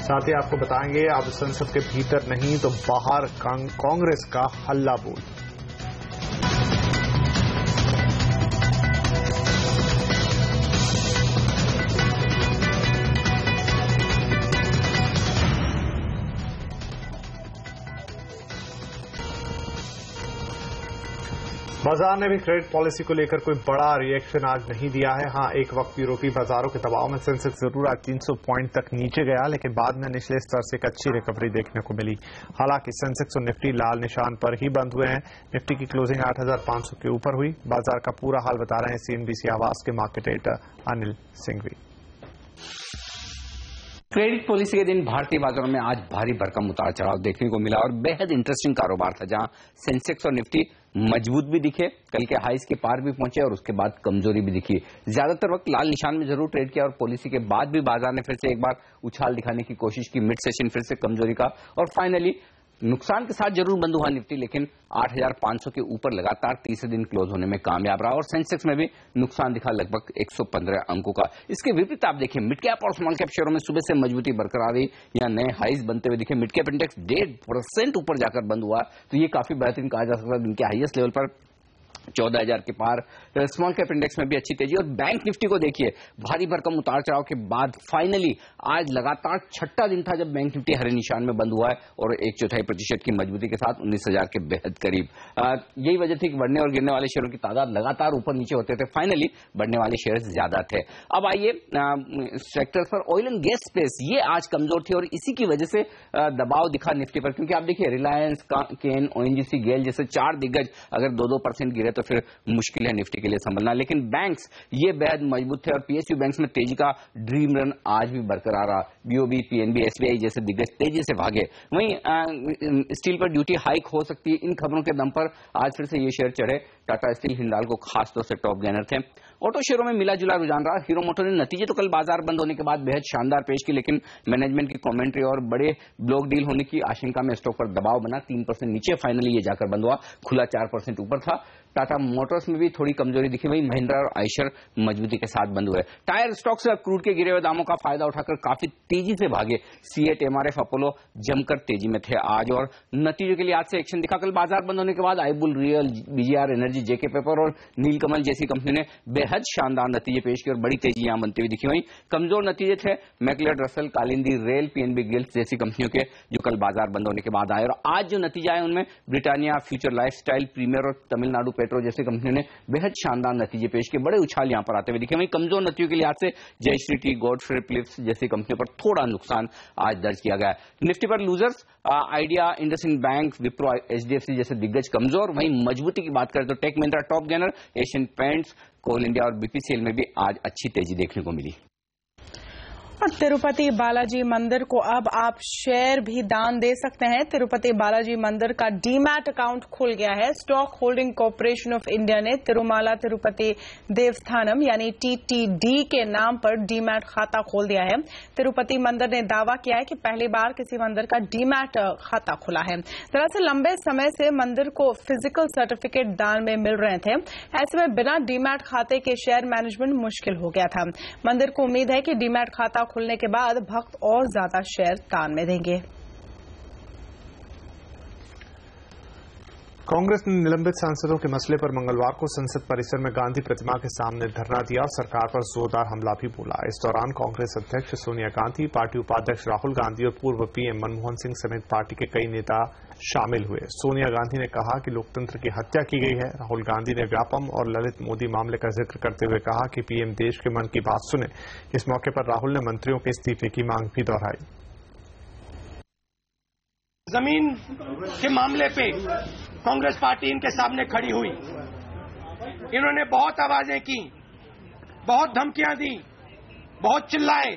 साथ ही आपको बताएंगे अब संसद के भीतर नहीं तो बाहर कांग्रेस का हल्ला बोल। बाजार ने भी क्रेडिट पॉलिसी को लेकर कोई बड़ा रिएक्शन आज नहीं दिया है। हां, एक वक्त यूरोपीय बाजारों के दबाव में सेंसेक्स जरूर आज 300 पॉइंट तक नीचे गया, लेकिन बाद में निचले स्तर से एक अच्छी रिकवरी देखने को मिली। हालांकि सेंसेक्स और निफ्टी लाल निशान पर ही बंद हुए हैं। निफ्टी की क्लोजिंग 8,500 के ऊपर हुई। बाजार का पूरा हाल बता रहे हैं सीएनबीसी आवास के market editor Anil Singhvi. Credit policy के दिन भारतीय बाजारों में आज भारी भरकम उतार चढ़ाव देखने को मिला और बेहद इंटरेस्टिंग कारोबार था, जहां सेंसेक्स और निफ्टी मजबूत भी दिखे, कल के हाईज के पार भी पहुंचे और उसके बाद कमजोरी भी दिखी। ज्यादातर वक्त लाल निशान में जरूर ट्रेड किया और पॉलिसी के बाद भी बाजार ने फिर से एक बार उछाल दिखाने की कोशिश की, मिड सेशन फिर से कमजोरी का और फाइनली नुकसान के साथ जरूर बंद हुआ निफ्टी, लेकिन 8,500 के ऊपर लगातार तीसरे दिन क्लोज होने में कामयाब रहा और सेंसेक्स में भी नुकसान दिखा लगभग 115 अंकों का। इसके विपरीत आप देखिए मिड कैप और स्मॉल कैप शेयरों में सुबह से मजबूती बरकरार रही या नए हाईज बनते हुए दिखे। मिड कैप इंडेक्स 1.5% ऊपर जाकर बंद हुआ, तो ये काफी बेहतरीन कहा जा सकता है। दिन के हाईएस्ट लेवल पर 14,000 के पार। स्मॉल कैप इंडेक्स में भी अच्छी तेजी और बैंक निफ्टी को देखिए, भारी भरकम उतार चढ़ाव के बाद फाइनली आज लगातार छठा दिन था जब बैंक निफ्टी हरे निशान में बंद हुआ है और 1/4% की मजबूती के साथ 19,000 के बेहद करीब। यही वजह थी कि बढ़ने और गिरने वाले शेयरों की तादाद लगातार ऊपर नीचे होते थे, फाइनली बढ़ने वाले शेयर ज्यादा थे। अब आइए सेक्टर्स पर, ऑयल एंड गैस स्पेस ये आज कमजोर थी और इसी की वजह से दबाव दिखा निफ्टी पर, क्योंकि आप देखिए रिलायंस, केन, ओएनजीसी, गेल जैसे 4 दिग्गज अगर 2-2% गिरे तो फिर मुश्किल है निफ्टी के लिए संभलना। लेकिन बैंक्स ये बेहद मजबूत थे और पीएसयू बैंक्स में तेजी का ड्रीम रन आज भी बरकरार रहा। बीओबी, पीएनबी, एसबीआई जैसे दिग्गज तेजी से भागे। वहीं स्टील पर ड्यूटी हाइक हो सकती है, इन खबरों के दम पर आज फिर से ये शेयर चढ़े। टाटा स्टील, हिंडाल्को खासतौर से टॉप गेनर थे। ऑटो शेयरों में मिला जुला रुझान रहा। हीरो मोटर ने नतीजे तो कल बाजार बंद होने के बाद बेहद शानदार पेश की, लेकिन मैनेजमेंट की कमेंट्री और बड़े ब्लॉक डील होने की आशंका में स्टॉक पर दबाव बना। 3% नीचे फाइनली ये जाकर बंद हुआ, खुला 4% ऊपर था। टाटा मोटर्स में भी थोड़ी कमजोरी दिखी, वहीं महिंद्रा और आयशर मजबूती के साथ बंद हुए। टायर स्टॉक से क्रूड के गिरे हुए दामों का फायदा उठाकर काफी तेजी से भागे। सीएट, एमआरएफ, अपोलो जमकर तेजी में थे आज और नतीजों के लिए आज से एक्शन दिखा। कल बाजार बंद होने के बाद आईबुल, रियल, बीजीआर एनर्जी, जेके पेपर और नीलकमल जैसी कंपनी ने बेहद शानदार नतीजे पेश किए और बड़ी तेजी यहां बनती हुई दिखी। वहीं कमजोर नतीजे थे McLeod, Russel, Kalindi, rail, PNB, गिल्स जैसी कंपनियों के, जो कल बाजार बंद होने के बाद आए। और आज जो नतीजे आए उनमें ब्रिटानिया, फ्यूचर लाइफस्टाइल, प्रीमियर और तमिलनाडु पेट्रो जैसी कंपनियों ने बेहद शानदार नतीजे पेश किए, बड़े उछाल यहां पर आते हुए दिखे। वहीं कमजोर नतीजों के लिहाज से जयश्री टी, गॉडफ्रे फिलिप्स जैसी कंपनियों पर थोड़ा नुकसान आज दर्ज किया गया है। निफ्टी पर losers Idea, IndusInd Bank, Wipro, HDFC जैसे दिग्गज कमजोर। वहीं मजबूती की बात करें तो Tech Mahindra top gainer, Asian Paints, Coal India और बीपीसीएल में भी आज अच्छी तेजी देखने को मिली। और तिरुपति बालाजी मंदिर को अब आप शेयर भी दान दे सकते हैं। तिरुपति बालाजी मंदिर का डीमैट अकाउंट खुल गया है। Stock holding corporation of India ने तिरुमाला तिरुपति देवस्थानम यानी टीटीडी के नाम पर डीमैट खाता खोल दिया है। तिरुपति मंदिर ने दावा किया है कि पहली बार किसी मंदिर का डीमैट खाता खुला है। दरअसल लंबे समय से मंदिर को फिजिकल सर्टिफिकेट दान में मिल रहे थे। ऐसे में बिना डीमैट खाते के शेयर मैनेजमेंट मुश्किल हो गया था। मंदिर को उम्मीद है कि डीमैट खाता खुलने के बाद भक्त और ज्यादा शेयर दान में देंगे। कांग्रेस ने निलंबित सांसदों के मसले पर मंगलवार को संसद परिसर में गांधी प्रतिमा के सामने धरना दिया और सरकार पर जोरदार हमला भी बोला। इस दौरान कांग्रेस अध्यक्ष सोनिया गांधी, पार्टी उपाध्यक्ष राहुल गांधी और पूर्व पीएम मनमोहन सिंह समेत पार्टी के कई नेता शामिल हुए। सोनिया गांधी ने कहा कि लोकतंत्र की हत्या की गई है। राहुल गांधी ने व्यापम और ललित मोदी मामले का जिक्र करते हुए कहा कि पीएम देश के मन की बात सुने। इस मौके पर राहुल ने मंत्रियों के इस्तीफे की मांग भी दोहराई। जमीन के मामले पे कांग्रेस पार्टी इनके सामने खड़ी हुई। इन्होंने बहुत आवाजें की, बहुत धमकियां दी, बहुत चिल्लाए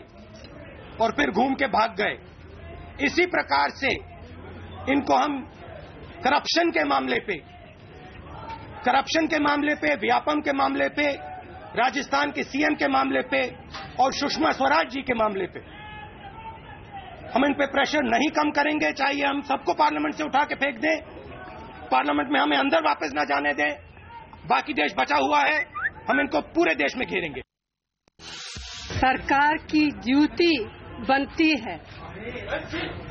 और फिर घूम के भाग गए। इसी प्रकार से इनको हम करप्शन के मामले पे, व्यापम के मामले पे, राजस्थान के सीएम के मामले पे और सुषमा स्वराज जी के मामले पे हम इन पे प्रेशर नहीं कम करेंगे। चाहिए हम सबको पार्लियामेंट से उठा के फेंक दें, पार्लियामेंट में हमें अंदर वापस ना जाने दें, बाकी देश बचा हुआ है, हम इनको पूरे देश में घेरेंगे। सरकार की ड्यूटी बनती है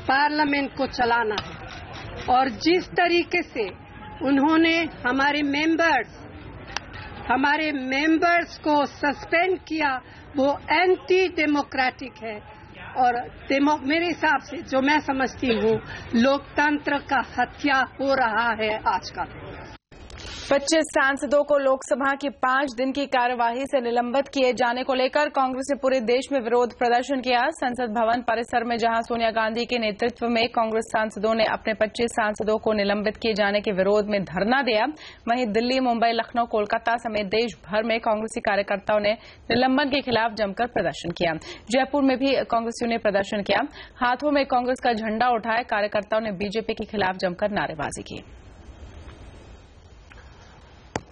पार्लियामेंट को चलाना है और जिस तरीके से उन्होंने हमारे मेंबर्स को सस्पेंड किया वो एंटी डेमोक्रेटिक है और मेरे हिसाब से जो मैं समझती हूँ लोकतंत्र का हत्या हो रहा है आजकल। 25 सांसदों को लोकसभा की 5 दिन की कार्यवाही से निलंबित किए जाने को लेकर कांग्रेस ने पूरे देश में विरोध प्रदर्शन किया। संसद भवन परिसर में जहां सोनिया गांधी के नेतृत्व में कांग्रेस सांसदों ने अपने 25 सांसदों को निलंबित किए जाने के विरोध में धरना दिया, वहीं दिल्ली, मुंबई, लखनऊ, कोलकाता समेत देश भर में कांग्रेसी कार्यकर्ताओं ने निलंबन के खिलाफ जमकर प्रदर्शन किया। जयपुर में भी कांग्रेसियों ने प्रदर्शन किया, हाथों में कांग्रेस का झंडा उठाए कार्यकर्ताओं ने बीजेपी के खिलाफ जमकर नारेबाजी की।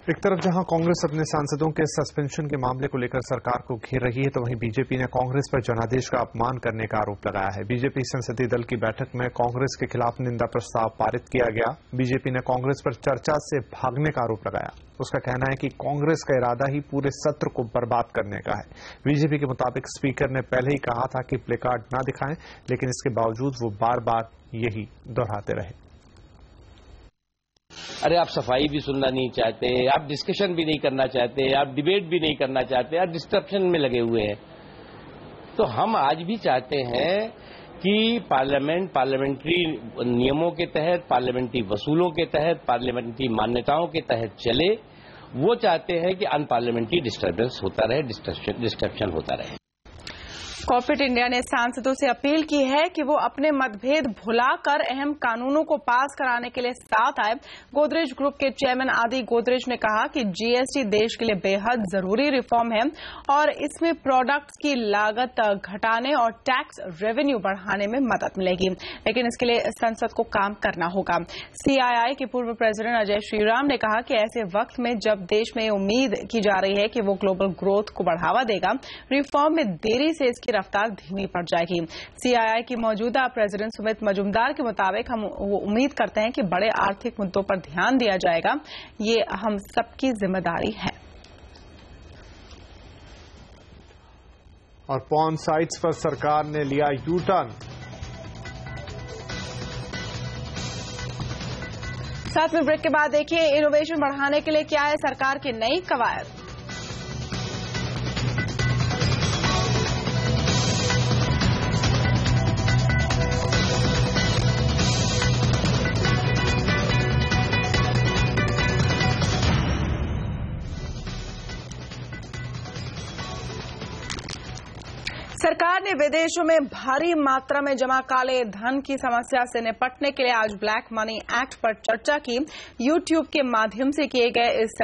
एक तरफ जहां कांग्रेस अपने सांसदों के सस्पेंशन के मामले को लेकर सरकार को घेर रही है, तो वहीं बीजेपी ने कांग्रेस पर जनादेश का अपमान करने का आरोप लगाया है। बीजेपी संसदीय दल की बैठक में कांग्रेस के खिलाफ निंदा प्रस्ताव पारित किया गया। बीजेपी ने कांग्रेस पर चर्चा से भागने का आरोप लगाया। उसका कहना है कि कांग्रेस का इरादा ही पूरे सत्र को बर्बाद करने का है। बीजेपी के मुताबिक स्पीकर ने पहले ही कहा था कि प्लेकार्ड न दिखाएं, लेकिन इसके बावजूद वो बार बार यही दोहराते रहे। अरे आप सफाई भी सुनना नहीं चाहते, आप डिस्कशन भी नहीं करना चाहते, आप डिबेट भी नहीं करना चाहते, आप डिस्ट्रप्शन में लगे हुए हैं। तो हम आज भी चाहते हैं कि पार्लियामेंट्री नियमों के तहत, पार्लियामेंट्री वसूलों के तहत, पार्लियामेंट्री मान्यताओं के तहत चले। वो चाहते हैं कि अनपार्लियामेंट्री डिस्टर्बेंस होता रहे, डिस्ट्रप्शन होता रहे। कॉर्पोरेट इंडिया ने सांसदों से अपील की है कि वो अपने मतभेद भुलाकर अहम कानूनों को पास कराने के लिए साथ आए। गोदरेज ग्रुप के चेयरमैन आदि गोदरेज ने कहा कि जीएसटी देश के लिए बेहद जरूरी रिफॉर्म है और इसमें प्रोडक्ट्स की लागत घटाने और टैक्स रेवेन्यू बढ़ाने में मदद मिलेगी, लेकिन इसके लिए संसद को काम करना होगा। सीआईआई के पूर्व प्रेसिडेंट अजय श्रीराम ने कहा कि ऐसे वक्त में जब देश में उम्मीद की जा रही है कि वो ग्लोबल ग्रोथ को बढ़ावा देगा, रिफॉर्म में देरी से इसकी रफ्तार धीमी पड़ जाएगी। सीआईआई की मौजूदा प्रेसिडेंट सुमित मजूमदार के मुताबिक हम वो उम्मीद करते हैं कि बड़े आर्थिक मुद्दों पर ध्यान दिया जाएगा। ये हम सबकी जिम्मेदारी है। और पॉर्न साइट्स पर सरकार ने लिया यू टर्न। साथ में ब्रेक के बाद देखिए इनोवेशन बढ़ाने के लिए क्या है सरकार की नई कवायद। सरकार ने विदेशों में भारी मात्रा में जमा काले धन की समस्या से निपटने के लिए आज ब्लैक मनी एक्ट पर चर्चा की। यूट्यूब के माध्यम से किए गए इस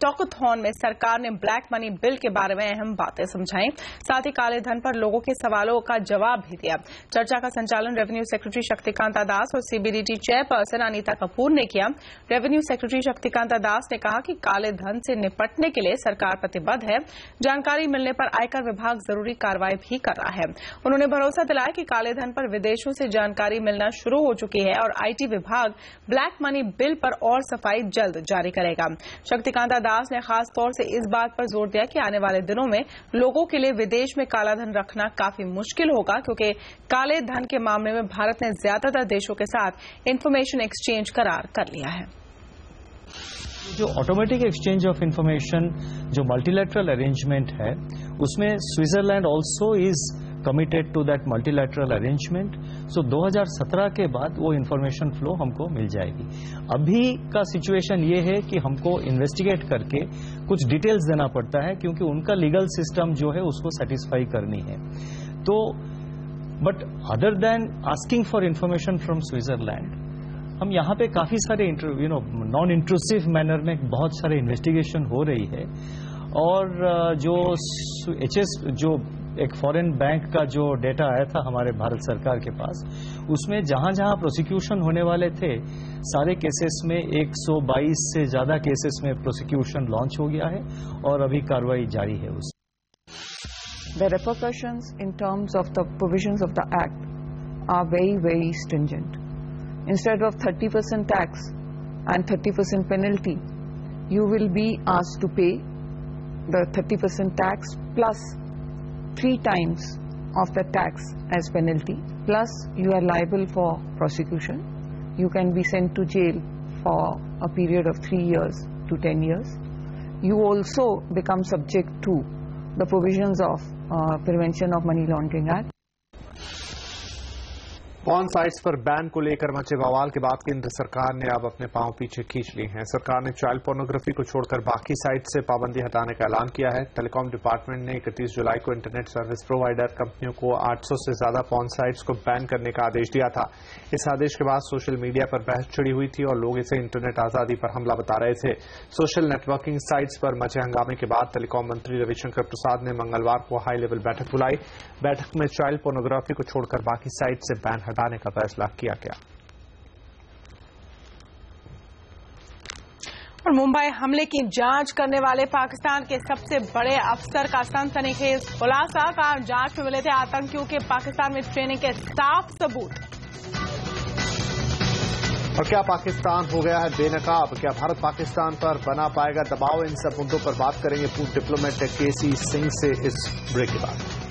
टॉकथॉन में सरकार ने ब्लैक मनी बिल के बारे में अहम बातें समझाई, साथ ही काले धन पर लोगों के सवालों का जवाब भी दिया। चर्चा का संचालन रेवेन्यू सेक्रेटरी शक्तिकांता दास और सीबीडीटी चेयरपर्सन अनीता कपूर ने किया। रेवेन्यू सेक्रेटरी शक्तिकांता दास ने कहा कि काले धन से निपटने के लिए सरकार प्रतिबद्ध है। जानकारी मिलने पर आयकर विभाग जरूरी कार्रवाई भी कर रहा है। उन्होंने भरोसा दिलाया कि काले धन पर विदेशों से जानकारी मिलना शुरू हो चुकी है और आईटी विभाग ब्लैक मनी बिल पर और सफाई जल्द जारी करेगा। शक्तिकांता दास ने खास तौर से इस बात पर जोर दिया कि आने वाले दिनों में लोगों के लिए विदेश में काला धन रखना काफी मुश्किल होगा, क्योंकि काले धन के मामले में भारत ने ज्यादातर देशों के साथ इंफॉर्मेशन एक्सचेंज करार कर लिया है। जो ऑटोमेटिक एक्सचेंज ऑफ इंफॉर्मेशन जो मल्टीलैटरल अरेंजमेंट है, उसमें Switzerland also is committed to that multilateral arrangement. So 2017 के बाद वो इंफॉर्मेशन फ्लो हमको मिल जाएगी। अभी का सिचुएशन ये है कि हमको इन्वेस्टिगेट करके कुछ डिटेल्स देना पड़ता है, क्योंकि उनका लीगल सिस्टम जो है उसको सेटिस्फाई करनी है। तो but other than asking for information from Switzerland, हम यहाँ पे काफी सारे नॉन इंट्रूसिव मैनर में बहुत सारे इन्वेस्टिगेशन हो रही है। और जो जो एक फॉरेन बैंक का जो डेटा आया था हमारे भारत सरकार के पास, उसमें जहां जहां प्रोसिक्यूशन होने वाले थे, सारे केसेस में 122 से ज्यादा केसेस में प्रोसिक्यूशन लॉन्च हो गया है और अभी कार्रवाई जारी है। उस The repercussions in terms of the provisions of the Act are very, very stringent. Instead of 30% tax and 30% penalty, you will be asked to pay the 30% tax plus 3 times of the tax as penalty, plus you are liable for prosecution. You can be sent to jail for a period of 3 years to 10 years. You also become subject to the provisions of Prevention of Money Laundering Act. Porn sites पर ban को लेकर मचे बवाल के बाद केंद्र सरकार ने अब अपने पांव पीछे खींच लिए हैं। सरकार ने चाइल्ड पोर्नोग्राफी को छोड़कर बाकी साइट से पाबंदी हटाने का ऐलान किया है। टेलीकॉम डिपार्टमेंट ने 31 जुलाई को इंटरनेट सर्विस प्रोवाइडर कंपनियों को 800 से ज्यादा पॉर्न साइट्स को बैन करने का आदेश दिया था। इस आदेश के बाद सोशल मीडिया पर बहस छिड़ी हुई थी और लोग इसे इंटरनेट आजादी पर हमला बता रहे थे। सोशल नेटवर्किंग साइट्स पर मचे हंगामे के बाद टेलीकॉम मंत्री रविशंकर प्रसाद ने मंगलवार को हाई लेवल बैठक बुलाई। बैठक में चाइल्ड पोर्नोग्राफी को छोड़कर बाकी साइट से बैन हटाने का फैसला किया गया। और मुंबई हमले की जांच करने वाले पाकिस्तान के सबसे बड़े अफसर का सनसनीखेज खुलासा का, जांच में मिले थे आतंकियों के पाकिस्तान में ट्रेनिंग के साफ सबूत। और क्या पाकिस्तान हो गया है बेनकाब? क्या भारत पाकिस्तान पर बना पाएगा दबाव? इन सब मुद्दों पर बात करेंगे पूर्व डिप्लोमेट केसी सिंह से इस ब्रेक के बाद।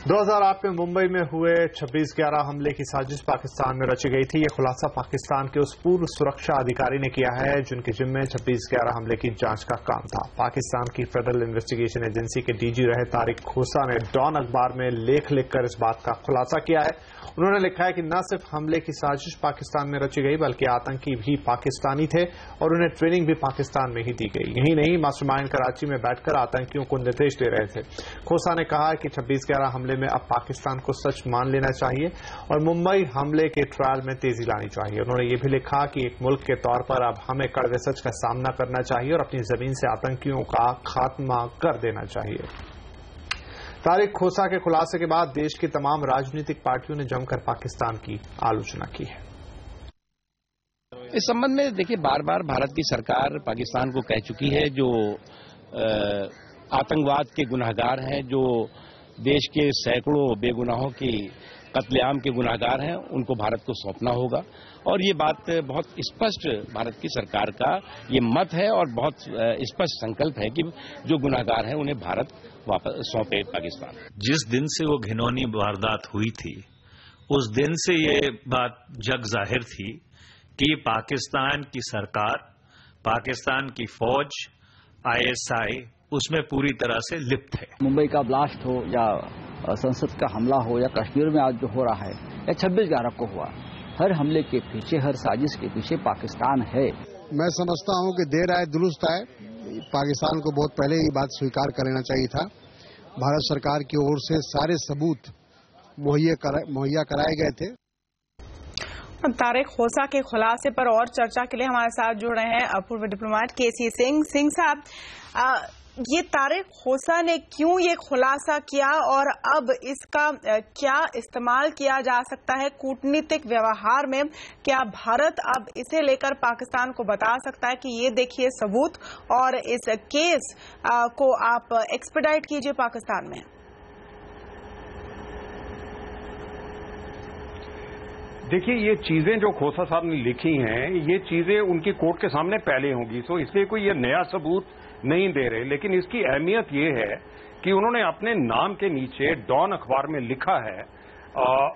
दो 2008 में मुंबई में हुए 26/11 हमले की साजिश पाकिस्तान में रची गई थी। ये खुलासा पाकिस्तान के उस पूर्व सुरक्षा अधिकारी ने किया है जिनके जिम्मे 26/11 हमले की जांच का काम था। पाकिस्तान की फेडरल इन्वेस्टिगेशन एजेंसी के डीजी रहे तारिक खोसा ने डॉन अखबार में लेख लिखकर इस बात का खुलासा किया है। उन्होंने लिखा है कि न सिर्फ हमले की साजिश पाकिस्तान में रची गई, बल्कि आतंकी भी पाकिस्तानी थे और उन्हें ट्रेनिंग भी पाकिस्तान में ही दी गई। यही नहीं, मास्टरमाइंड कराची में बैठकर आतंकियों को निर्देश दे रहे थे। खोसा ने कहा कि 26/11 हमले में अब पाकिस्तान को सच मान लेना चाहिए और मुंबई हमले के ट्रायल में तेजी लानी चाहिए। उन्होंने ये भी लिखा कि एक मुल्क के तौर पर अब हमें कड़वे सच का सामना करना चाहिए और अपनी जमीन से आतंकियों का खात्मा कर देना चाहिए। तारिक खोसा के खुलासे के बाद देश की तमाम राजनीतिक पार्टियों ने जमकर पाकिस्तान की आलोचना की है। इस संबंध में देखिए, बार बार भारत की सरकार पाकिस्तान को कह चुकी है जो आतंकवाद के गुनाहगार हैं, जो देश के सैकड़ों बेगुनाहों की कत्लेआम के गुनाहगार हैं, उनको भारत को सौंपना होगा। और ये बात बहुत स्पष्ट भारत की सरकार का ये मत है और बहुत स्पष्ट संकल्प है कि जो गुनाहगार हैं उन्हें भारत वापस सौंपे पाकिस्तान। जिस दिन से वो घिनौनी वारदात हुई थी, उस दिन से ये बात जग जाहिर थी कि पाकिस्तान की सरकार, पाकिस्तान की फौज, ISI उसमें पूरी तरह से लिप्त है। मुंबई का ब्लास्ट हो या संसद का हमला हो या कश्मीर में आज जो हो रहा है या 26/11 को हुआ, हर हमले के पीछे, हर साजिश के पीछे पाकिस्तान है। मैं समझता हूं कि देर आए दुरुस्त आए। पाकिस्तान को बहुत पहले ये बात स्वीकार कर लेना चाहिए था। भारत सरकार की ओर से सारे सबूत मुहैया कराए गए थे। तारिक खोसा के खुलासे पर और चर्चा के लिए हमारे साथ जुड़ रहे हैं पूर्व डिप्लोमेट केसी सिंह। सिंह साहब, ये तारिक खोसा ने क्यों ये खुलासा किया और अब इसका क्या इस्तेमाल किया जा सकता है कूटनीतिक व्यवहार में? क्या भारत अब इसे लेकर पाकिस्तान को बता सकता है कि ये देखिए सबूत और इस केस को आप एक्सपेडाइट कीजिए पाकिस्तान में? देखिए, ये चीजें जो खोसा साहब ने लिखी हैं, ये चीजें उनकी कोर्ट के सामने पहले होंगी, तो इसलिए कोई ये नया सबूत नहीं दे रहे। लेकिन इसकी अहमियत ये है कि उन्होंने अपने नाम के नीचे डॉन अखबार में लिखा है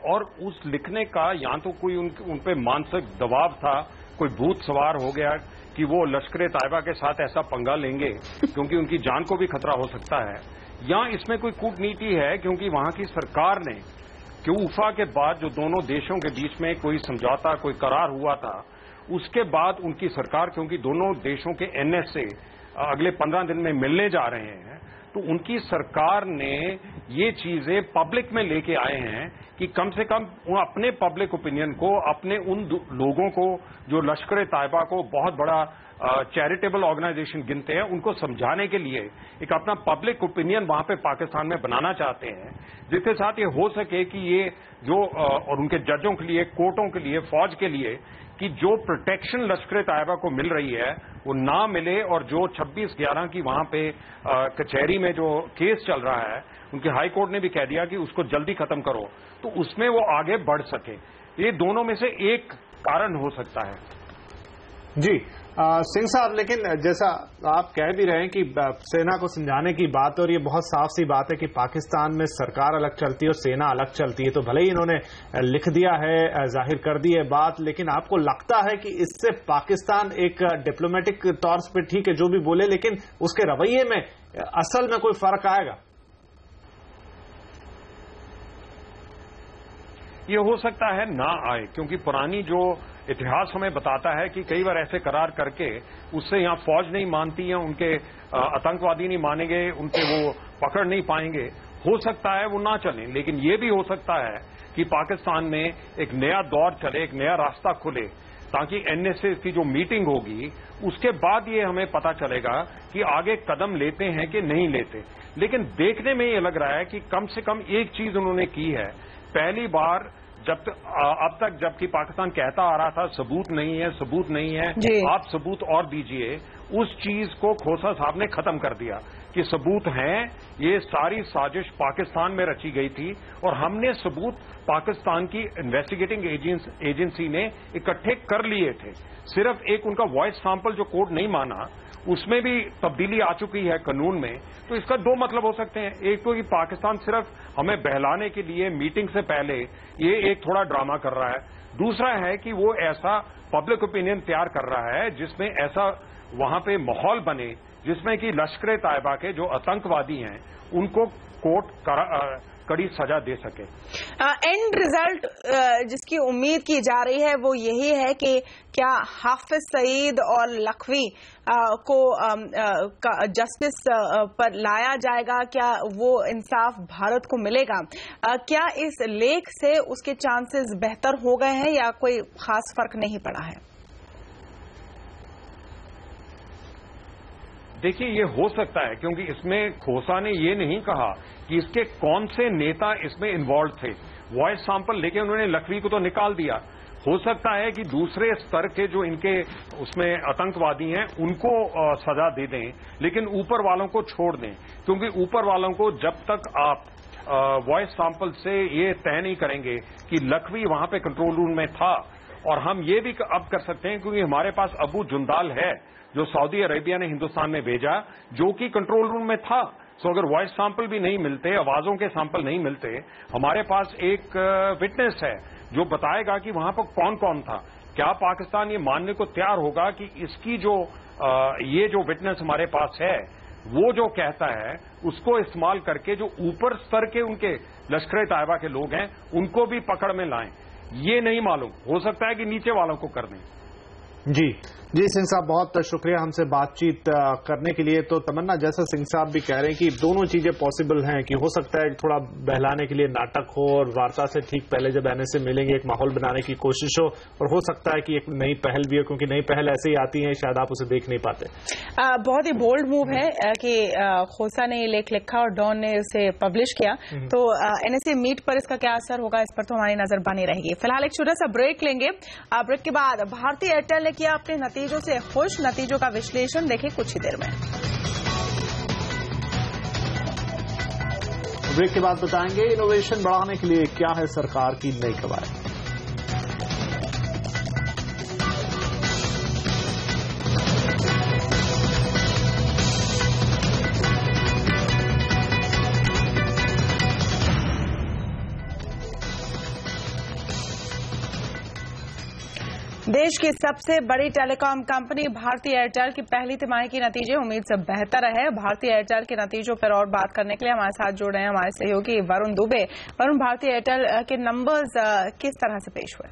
और उस लिखने का या तो कोई उन पे मानसिक दबाव था, कोई भूत सवार हो गया कि वो लश्कर तैयबा के साथ ऐसा पंगा लेंगे क्योंकि उनकी जान को भी खतरा हो सकता है, या इसमें कोई कूटनीति है क्योंकि वहां की सरकार ने कि उफा के बाद जो दोनों देशों के बीच में कोई समझौता, कोई करार हुआ था, उसके बाद उनकी सरकार, क्योंकि दोनों देशों के NSA अगले 15 दिन में मिलने जा रहे हैं, तो उनकी सरकार ने ये चीजें पब्लिक में लेके आए हैं कि कम से कम वो अपने पब्लिक ओपिनियन को, अपने उन लोगों को जो लश्कर तैयबा को बहुत बड़ा चैरिटेबल ऑर्गेनाइजेशन गिनते हैं, उनको समझाने के लिए एक अपना पब्लिक ओपिनियन वहां पे पाकिस्तान में बनाना चाहते हैं, जिसके साथ ये हो सके कि ये जो और उनके जजों के लिए, कोर्टों के लिए, फौज के लिए कि जो प्रोटेक्शन लश्कर तैयबा को मिल रही है वो ना मिले, और जो 26/11 की वहां पे कचहरी में जो केस चल रहा है, उनके हाई कोर्ट ने भी कह दिया कि उसको जल्दी खत्म करो, तो उसमें वो आगे बढ़ सके। ये दोनों में से एक कारण हो सकता है। जी सिंह साहब, लेकिन जैसा आप कह भी रहे हैं कि सेना को समझाने की बात, और ये बहुत साफ सी बात है कि पाकिस्तान में सरकार अलग चलती है और सेना अलग चलती है, तो भले ही इन्होंने लिख दिया है, जाहिर कर दी है बात, लेकिन आपको लगता है कि इससे पाकिस्तान एक डिप्लोमेटिक तौर पर ठीक है जो भी बोले, लेकिन उसके रवैये में असल में कोई फर्क आएगा? ये हो सकता है ना आए, क्योंकि पुरानी जो इतिहास हमें बताता है कि कई बार ऐसे करार करके उससे यहाँ फौज नहीं मानती है, उनके आतंकवादी नहीं मानेंगे, उनके वो पकड़ नहीं पाएंगे, हो सकता है वो ना चलें। लेकिन ये भी हो सकता है कि पाकिस्तान में एक नया दौर चले, एक नया रास्ता खुले, ताकि NSA की जो मीटिंग होगी उसके बाद ये हमें पता चलेगा कि आगे कदम लेते हैं कि नहीं लेते। लेकिन देखने में ये लग रहा है कि कम से कम एक चीज उन्होंने की है। पहली बार अब तक जबकि पाकिस्तान कहता आ रहा था सबूत नहीं है, सबूत नहीं है, आप सबूत और दीजिए, उस चीज को खोसा साहब ने खत्म कर दिया कि सबूत हैं, ये सारी साजिश पाकिस्तान में रची गई थी और हमने सबूत पाकिस्तान की इन्वेस्टिगेटिंग एजेंसी ने इकट्ठे कर लिए थे। सिर्फ एक उनका वॉइस सैंपल जो कोर्ट नहीं माना, उसमें भी तब्दीली आ चुकी है कानून में। तो इसका दो मतलब हो सकते हैं, एक तो कि पाकिस्तान सिर्फ हमें बहलाने के लिए मीटिंग से पहले ये एक थोड़ा ड्रामा कर रहा है, दूसरा है कि वो ऐसा पब्लिक ओपिनियन तैयार कर रहा है जिसमें ऐसा वहां पे माहौल बने जिसमें कि लश्कर तैयबा के जो आतंकवादी हैं उनको कोर्ट कड़ी सजा दे सके। एंड रिजल्ट जिसकी उम्मीद की जा रही है वो यही है कि क्या हाफिज सईद और लखवी को जस्टिस पर लाया जाएगा, क्या वो इंसाफ भारत को मिलेगा? क्या इस लेख से उसके चांसेस बेहतर हो गए हैं या कोई खास फर्क नहीं पड़ा है? देखिए, ये हो सकता है क्योंकि इसमें खोसा ने ये नहीं कहा कि इसके कौन से नेता इसमें इन्वॉल्व थे। वॉइस सैंपल लेके उन्होंने लखवी को तो निकाल दिया। हो सकता है कि दूसरे स्तर के जो इनके उसमें आतंकवादी हैं उनको सजा दे दें, लेकिन ऊपर वालों को छोड़ दें, क्योंकि ऊपर वालों को जब तक आप वॉइस सैंपल से ये तय नहीं करेंगे कि लखवी वहां पे कंट्रोल रूम में था, और हम ये भी अब कर सकते हैं क्योंकि हमारे पास अबू जुंदाल है जो सऊदी अरेबिया ने हिंदुस्तान में भेजा, जो कि कंट्रोल रूम में था। सो अगर वॉइस सैंपल भी नहीं मिलते, आवाजों के सैंपल नहीं मिलते, हमारे पास एक विटनेस है जो बताएगा कि वहां पर कौन कौन था। क्या पाकिस्तान ये मानने को तैयार होगा कि इसकी जो ये जो विटनेस हमारे पास है वो जो कहता है उसको इस्तेमाल करके जो ऊपर स्तर के उनके लश्कर तैयबा के लोग हैं उनको भी पकड़ में लाएं। ये नहीं मालूम, हो सकता है कि नीचे वालों को कर दें। जी सिंह साहब, बहुत शुक्रिया हमसे बातचीत करने के लिए। तो तमन्ना, जैसा सिंह साहब भी कह रहे हैं कि दोनों चीजें पॉसिबल हैं कि हो सकता है थोड़ा बहलाने के लिए नाटक हो और वार्ता से ठीक पहले जब एनएसए मिलेंगे एक माहौल बनाने की कोशिश हो, और हो सकता है कि एक नई पहल भी हो, क्योंकि नई पहल ऐसे ही आती है शायद आप उसे देख नहीं पाते। बहुत ही बोल्ड मूव है कि खोसा ने ये लेख लिखा और डॉन ने इसे पब्लिश किया, तो एनएसए मीट पर इसका क्या असर होगा इस पर तो हमारी नजर बनी रहेगी। फिलहाल एक छोटा सा ब्रेक लेंगे। ब्रेक के बाद भारतीय एयरटेल ने किया अपने नतीजों से खुश, नतीजों का विश्लेषण देखें कुछ ही देर में। ब्रेक के बाद बताएंगे इनोवेशन बढ़ाने के लिए क्या है सरकार की नई कवायद। देश की सबसे बड़ी टेलीकॉम कंपनी भारतीय एयरटेल की पहली तिमाही की नतीजे उम्मीद से बेहतर रहे। भारतीय एयरटेल के नतीजों पर और बात करने के लिए हमारे साथ जुड़ रहे हैं हमारे सहयोगी वरुण दुबे। वरुण, भारतीय एयरटेल के नंबर्स किस तरह से पेश हुए?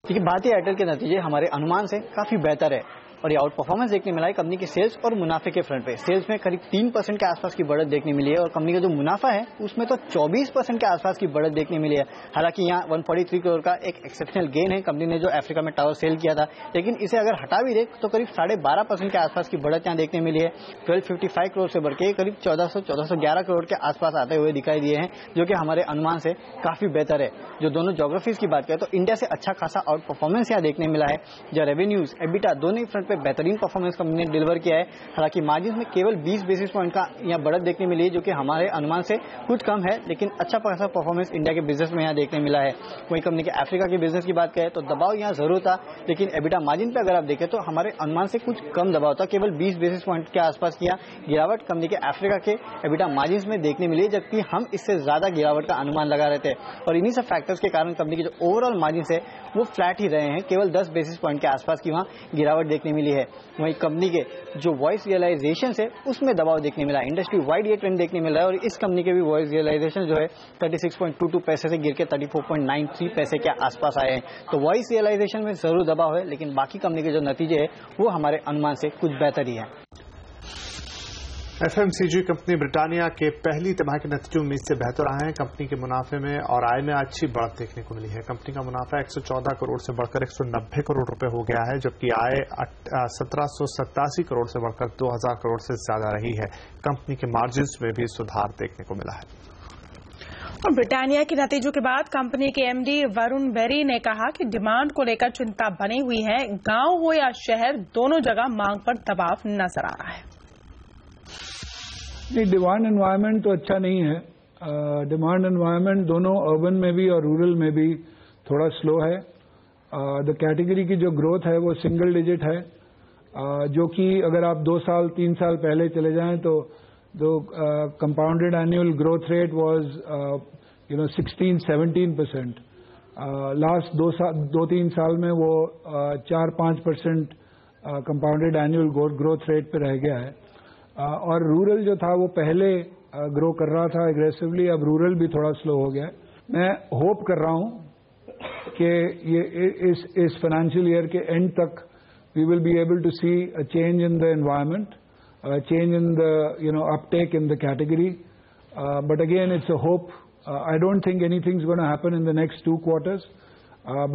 देखिए, भारतीय एयरटेल के नतीजे हमारे अनुमान से काफी बेहतर है और ये आउट परफॉर्मेंस देखने मिला है कंपनी के सेल्स और मुनाफे के फ्रंट पे। सेल्स में करीब 3% के आसपास की बढ़त देखने मिली है और कंपनी का जो मुनाफा है उसमें तो 24% के आसपास की बढ़त देखने मिली है। हालांकि यहाँ 143 करोड़ का एक एक्सेप्शनल गेन है कंपनी ने जो अफ्रीका में टावर सेल किया था, लेकिन इसे अगर हटा भी दे तो करीब 12.5% के आसपास की बढ़त यहाँ देखने मिली है। 1255 करोड़ से बढ़ के करीब 1411 करोड़ के आसपास आते हुए दिखाई दिए हैं, जो कि हमारे अनुमान से काफी बेहतर है। जो दोनों ज्योग्राफीज की बात करें तो इंडिया से अच्छा खासा आउट परफॉर्मेंस यहाँ देखने मिला है। जो रेवेन्यूज, एबिटा दोनों ही फ्रंट पे बेहतरीन परफॉर्मेंस कंपनी ने डिलीवर किया है। हालांकि मार्जिन में केवल 20 बेसिस पॉइंट का यहाँ बढ़त देखने मिली है, जो कि हमारे अनुमान से कुछ कम है, लेकिन अच्छा खासा परफॉर्मेंस इंडिया के बिजनेस में यहाँ देखने मिला है। वहीं कंपनी के अफ्रीका के बिजनेस की बात करें तो दबाव यहाँ जरूर था, लेकिन एबिटा मार्जिन पे अगर आप देखें तो हमारे अनुमान से कुछ कम दबाव था, केवल 20 बेसिस पॉइंट के आसपास की गिरावट कंपनी के अफ्रीका के एबिटा मार्जिन में देखने मिली है, जबकि हम इससे ज्यादा गिरावट का अनुमान लगा रहे थे। और इन्हीं सब फैक्टर्स के कारण कंपनी के जो ओवरऑल मार्जिन है वो फ्लैट ही रहे हैं, केवल 10 बेसिस पॉइंट के आसपास की वहाँ गिरावट देखने मिली है। वहीं कंपनी के जो वॉइस रियलाइजेशन है उसमें दबाव देखने मिला है। इंडस्ट्री वाइड ये ट्रेंड देखने मिल रहा है और इस कंपनी के भी वॉइस रियलाइजेशन जो है 36.22 पैसे से गिर के 34.93 पैसे के आसपास आए हैं। तो वॉइस रियलाइजेशन में जरूर दबाव है, लेकिन बाकी कंपनी के जो नतीजे है वो हमारे अनुमान से कुछ बेहतर ही है। एफएमसीजी कंपनी ब्रिटानिया के पहली तिमाही के नतीजे उम्मीद से बेहतर आए हैं। कंपनी के मुनाफे में और आय में अच्छी बढ़त देखने को मिली है। कंपनी का मुनाफा 114 करोड़ से बढ़कर 190 करोड़ रुपए हो गया है, जबकि आय 1787 करोड़ से बढ़कर 2000 करोड़ से ज्यादा रही है। कंपनी के मार्जिन्स में भी सुधार देखने को मिला है। और ब्रिटानिया के नतीजों के बाद कंपनी के एमडी वरुण बेरी ने कहा कि डिमांड को लेकर चिंता बनी हुई है। गांव हो या शहर, दोनों जगह मांग पर दबाव नजर आ रहा है। डिमांड एनवायरनमेंट तो अच्छा नहीं है। डिमांड एनवायरनमेंट दोनों अर्बन में भी और रूरल में भी थोड़ा स्लो है। द कैटेगरी की जो ग्रोथ है वो सिंगल डिजिट है, जो कि अगर आप 2 साल 3 साल पहले चले जाएं तो compounded annual growth rate was 16-17%। Last 2-3 साल में वो 4-5% कंपाउंडेड एनुअल ग्रोथ रेट पे रह गया है। और रूरल जो था वो पहले ग्रो कर रहा था एग्रेसिवली, अब रूरल भी थोड़ा स्लो हो गया है। मैं होप कर रहा हूं कि ये इस फाइनेंशियल ईयर के एंड तक we will be able to see a change in the environment, change in the uptake in the category, but again it's a hope. I don't think anything's going to happen in the next 2 quarters,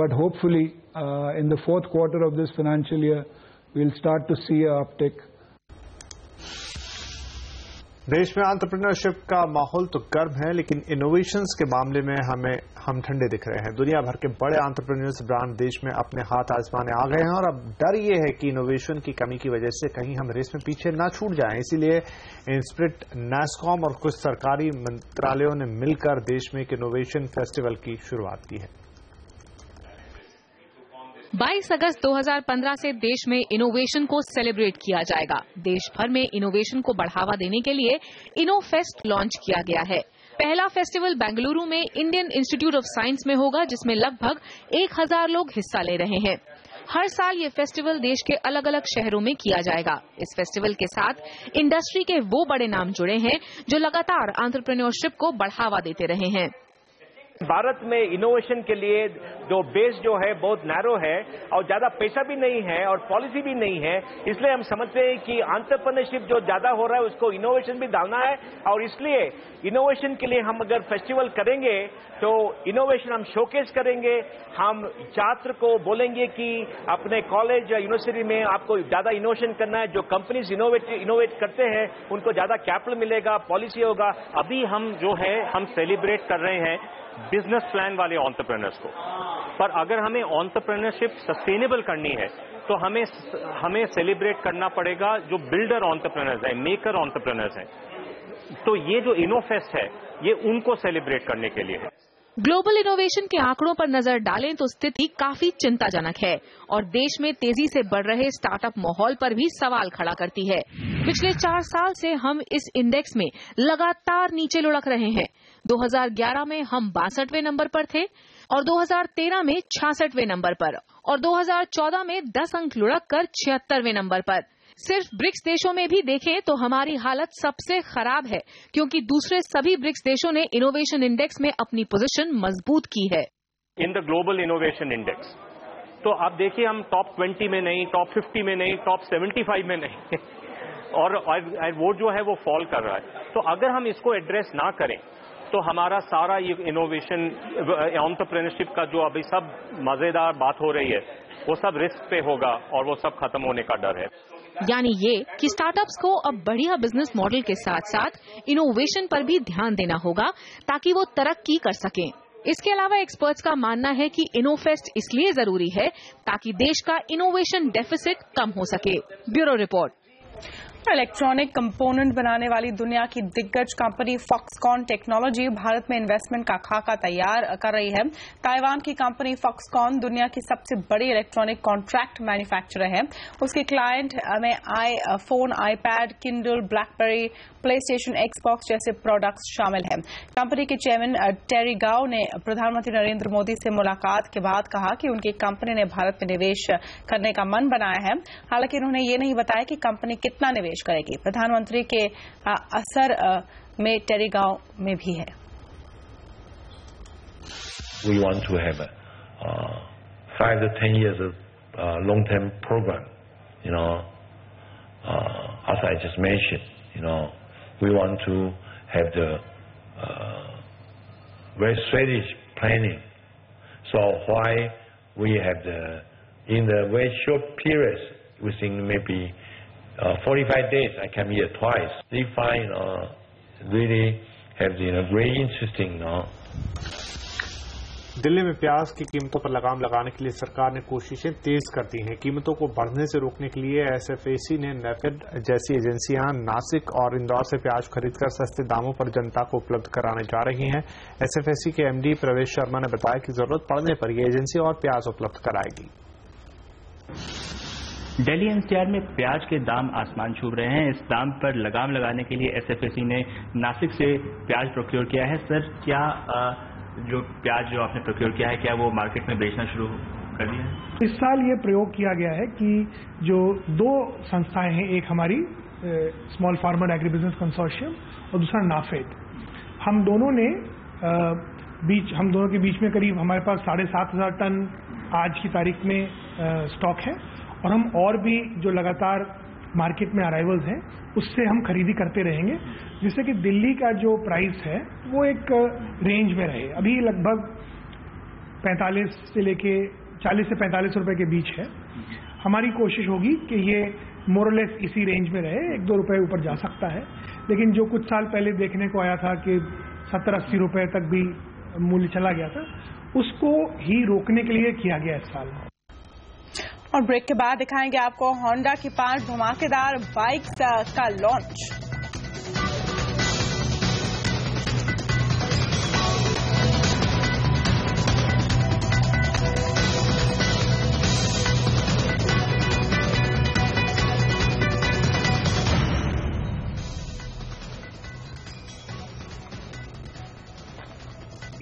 but hopefully in the 4th quarter of this financial year we'll start to see a uptick. देश में entrepreneurship का माहौल तो गर्म है, लेकिन innovations के मामले में हम ठंडे दिख रहे हैं। दुनिया भर के बड़े एंटरप्रेन्योर्स ब्रांड देश में अपने हाथ आजमाने आ गए हैं और अब डर ये है कि इनोवेशन की कमी की वजह से कहीं हम रेस में पीछे ना छूट जाएं। इसीलिए इंस्प्रिट, नैस्कॉम और कुछ सरकारी मंत्रालयों ने मिलकर देश में एक इनोवेशन फेस्टिवल की शुरुआत की है। 22 अगस्त 2015 से देश में इनोवेशन को सेलिब्रेट किया जाएगा। देश भर में इनोवेशन को बढ़ावा देने के लिए इनोफेस्ट लॉन्च किया गया है। पहला फेस्टिवल बेंगलुरु में इंडियन इंस्टीट्यूट ऑफ साइंस में होगा, जिसमें लगभग 1000 लोग हिस्सा ले रहे हैं। हर साल ये फेस्टिवल देश के अलग अलग शहरों में किया जाएगा। इस फेस्टिवल के साथ इंडस्ट्री के वो बड़े नाम जुड़े हैं जो लगातार एंटरप्रेन्योरशिप को बढ़ावा देते रहे हैं। भारत में इनोवेशन के लिए जो बेस जो है बहुत नैरो है और ज्यादा पैसा भी नहीं है और पॉलिसी भी नहीं है, इसलिए हम समझते हैं कि एंटरप्रेन्योरशिप जो ज्यादा हो रहा है उसको इनोवेशन भी डालना है। और इसलिए इनोवेशन के लिए हम अगर फेस्टिवल करेंगे तो इनोवेशन हम शोकेस करेंगे। हम छात्र को बोलेंगे कि अपने कॉलेज या यूनिवर्सिटी में आपको ज्यादा इनोवेशन करना है। जो कंपनीज इनोवेट करते हैं उनको ज्यादा कैपिटल मिलेगा, पॉलिसी होगा। अभी हम जो है हम सेलिब्रेट कर रहे हैं बिजनेस प्लान वाले एंटरप्रेन्योर्स को, पर अगर हमें एंटरप्रेन्योरशिप सस्टेनेबल करनी है तो हमें सेलिब्रेट करना पड़ेगा जो बिल्डर एंटरप्रेन्योर्स हैं, मेकर एंटरप्रेन्योर्स हैं। तो ये जो इनोफेस्ट है ये उनको सेलिब्रेट करने के लिए है। ग्लोबल इनोवेशन के आंकड़ों पर नजर डालें तो स्थिति काफी चिंताजनक है और देश में तेजी से बढ़ रहे स्टार्टअप माहौल पर भी सवाल खड़ा करती है। पिछले 4 साल से हम इस इंडेक्स में लगातार नीचे लुढ़क रहे हैं। 2011 में हम 62वें नंबर पर थे और 2013 में 66वें नंबर पर और 2014 में 10 अंक लुढ़क कर 76वें नंबर पर। सिर्फ ब्रिक्स देशों में भी देखें तो हमारी हालत सबसे खराब है, क्योंकि दूसरे सभी ब्रिक्स देशों ने इनोवेशन इंडेक्स में अपनी पोजीशन मजबूत की है। In the global innovation index तो आप देखिए हम टॉप 20 में नहीं, टॉप 50 में नहीं, टॉप 75 में नहीं और वो जो है वो फॉल कर रहा है। तो अगर हम इसको एड्रेस ना करें तो हमारा सारा ये इनोवेशन एंटरप्रेन्योरशिप का जो अभी सब मजेदार बात हो रही है वो सब रिस्क पे होगा और वो सब खत्म होने का डर है। यानी ये कि स्टार्टअप्स को अब बढ़िया बिजनेस मॉडल के साथ साथ इनोवेशन पर भी ध्यान देना होगा ताकि वो तरक्की कर सकें। इसके अलावा एक्सपर्ट्स का मानना है कि इनोफेस्ट इसलिए जरूरी है ताकि देश का इनोवेशन डेफिसिट कम हो सके। Bureau report. इलेक्ट्रॉनिक कंपोनेंट बनाने वाली दुनिया की दिग्गज कंपनी फॉक्सकॉन टेक्नोलॉजी भारत में इन्वेस्टमेंट का खाका तैयार कर रही है। ताइवान की कंपनी फॉक्सकॉन दुनिया की सबसे बड़ी इलेक्ट्रॉनिक कॉन्ट्रैक्ट मैन्युफैक्चरर है। उसके क्लाइंट में iPhone, iPad, Kindle, blackberry, PlayStation, Xbox जैसे प्रोडक्ट्स शामिल हैं। कंपनी के चेयरमैन टेरी गाओ ने प्रधानमंत्री नरेंद्र मोदी से मुलाकात के बाद कहा कि उनकी कंपनी ने भारत में निवेश करने का मन बनाया है। हालांकि उन्होंने ये नहीं बताया कि कंपनी कितना निवेश करेगी। प्रधानमंत्री के असर में टेरी गाओ में भी है। We want to have a 5 to 10 years of long-term program. As I just mentioned, we want to have the very strategic planning. So why we have in the very short period, within maybe 45 days, I came here twice. They find really have very interesting. Delhi में प्याज की कीमतों पर लगाम लगाने के लिए सरकार ने कोशिशें तेज कर दी हैं। कीमतों को बढ़ने से रोकने के लिए एसएफएसी ने नेफेड जैसी एजेंसियां नासिक और इंदौर से प्याज खरीदकर सस्ते दामों पर जनता को उपलब्ध कराने जा रही हैं। एसएफएसी के एमडी प्रवेश शर्मा ने बताया कि जरूरत पड़ने पर ये एजेंसी और प्याज उपलब्ध कराएगी। दिल्ली एनसीआर में प्याज के दाम आसमान छू रहे हैं। इस दाम पर लगाम लगाने के लिए एसएफएसी ने नासिक से प्याज प्रोक्योर किया है। सर, क्या जो प्याज जो आपने प्रोक्योर किया है क्या वो मार्केट में बेचना शुरू कर दिया है? इस साल ये प्रयोग किया गया है कि जो 2 संस्थाएं हैं, एक हमारी small farmer agri business consortium और दूसरा नाफेड, हम दोनों के बीच में करीब हमारे पास 7,500 टन आज की तारीख में स्टॉक है और हम और भी जो लगातार मार्केट में अराइवल्स हैं उससे हम खरीदी करते रहेंगे, जिससे कि दिल्ली का जो प्राइस है वो एक रेंज में रहे। अभी लगभग 45 से लेके 40 से 45 रुपए के बीच है। हमारी कोशिश होगी कि ये मोरलेस इसी रेंज में रहे, 1-2 रुपए ऊपर जा सकता है, लेकिन जो कुछ साल पहले देखने को आया था कि 70-80 रुपए तक भी मूल्य चला गया था, उसको ही रोकने के लिए किया गया इस साल। और ब्रेक के बाद दिखाएंगे आपको होंडा की 5 धमाकेदार बाइक्स का लॉन्च।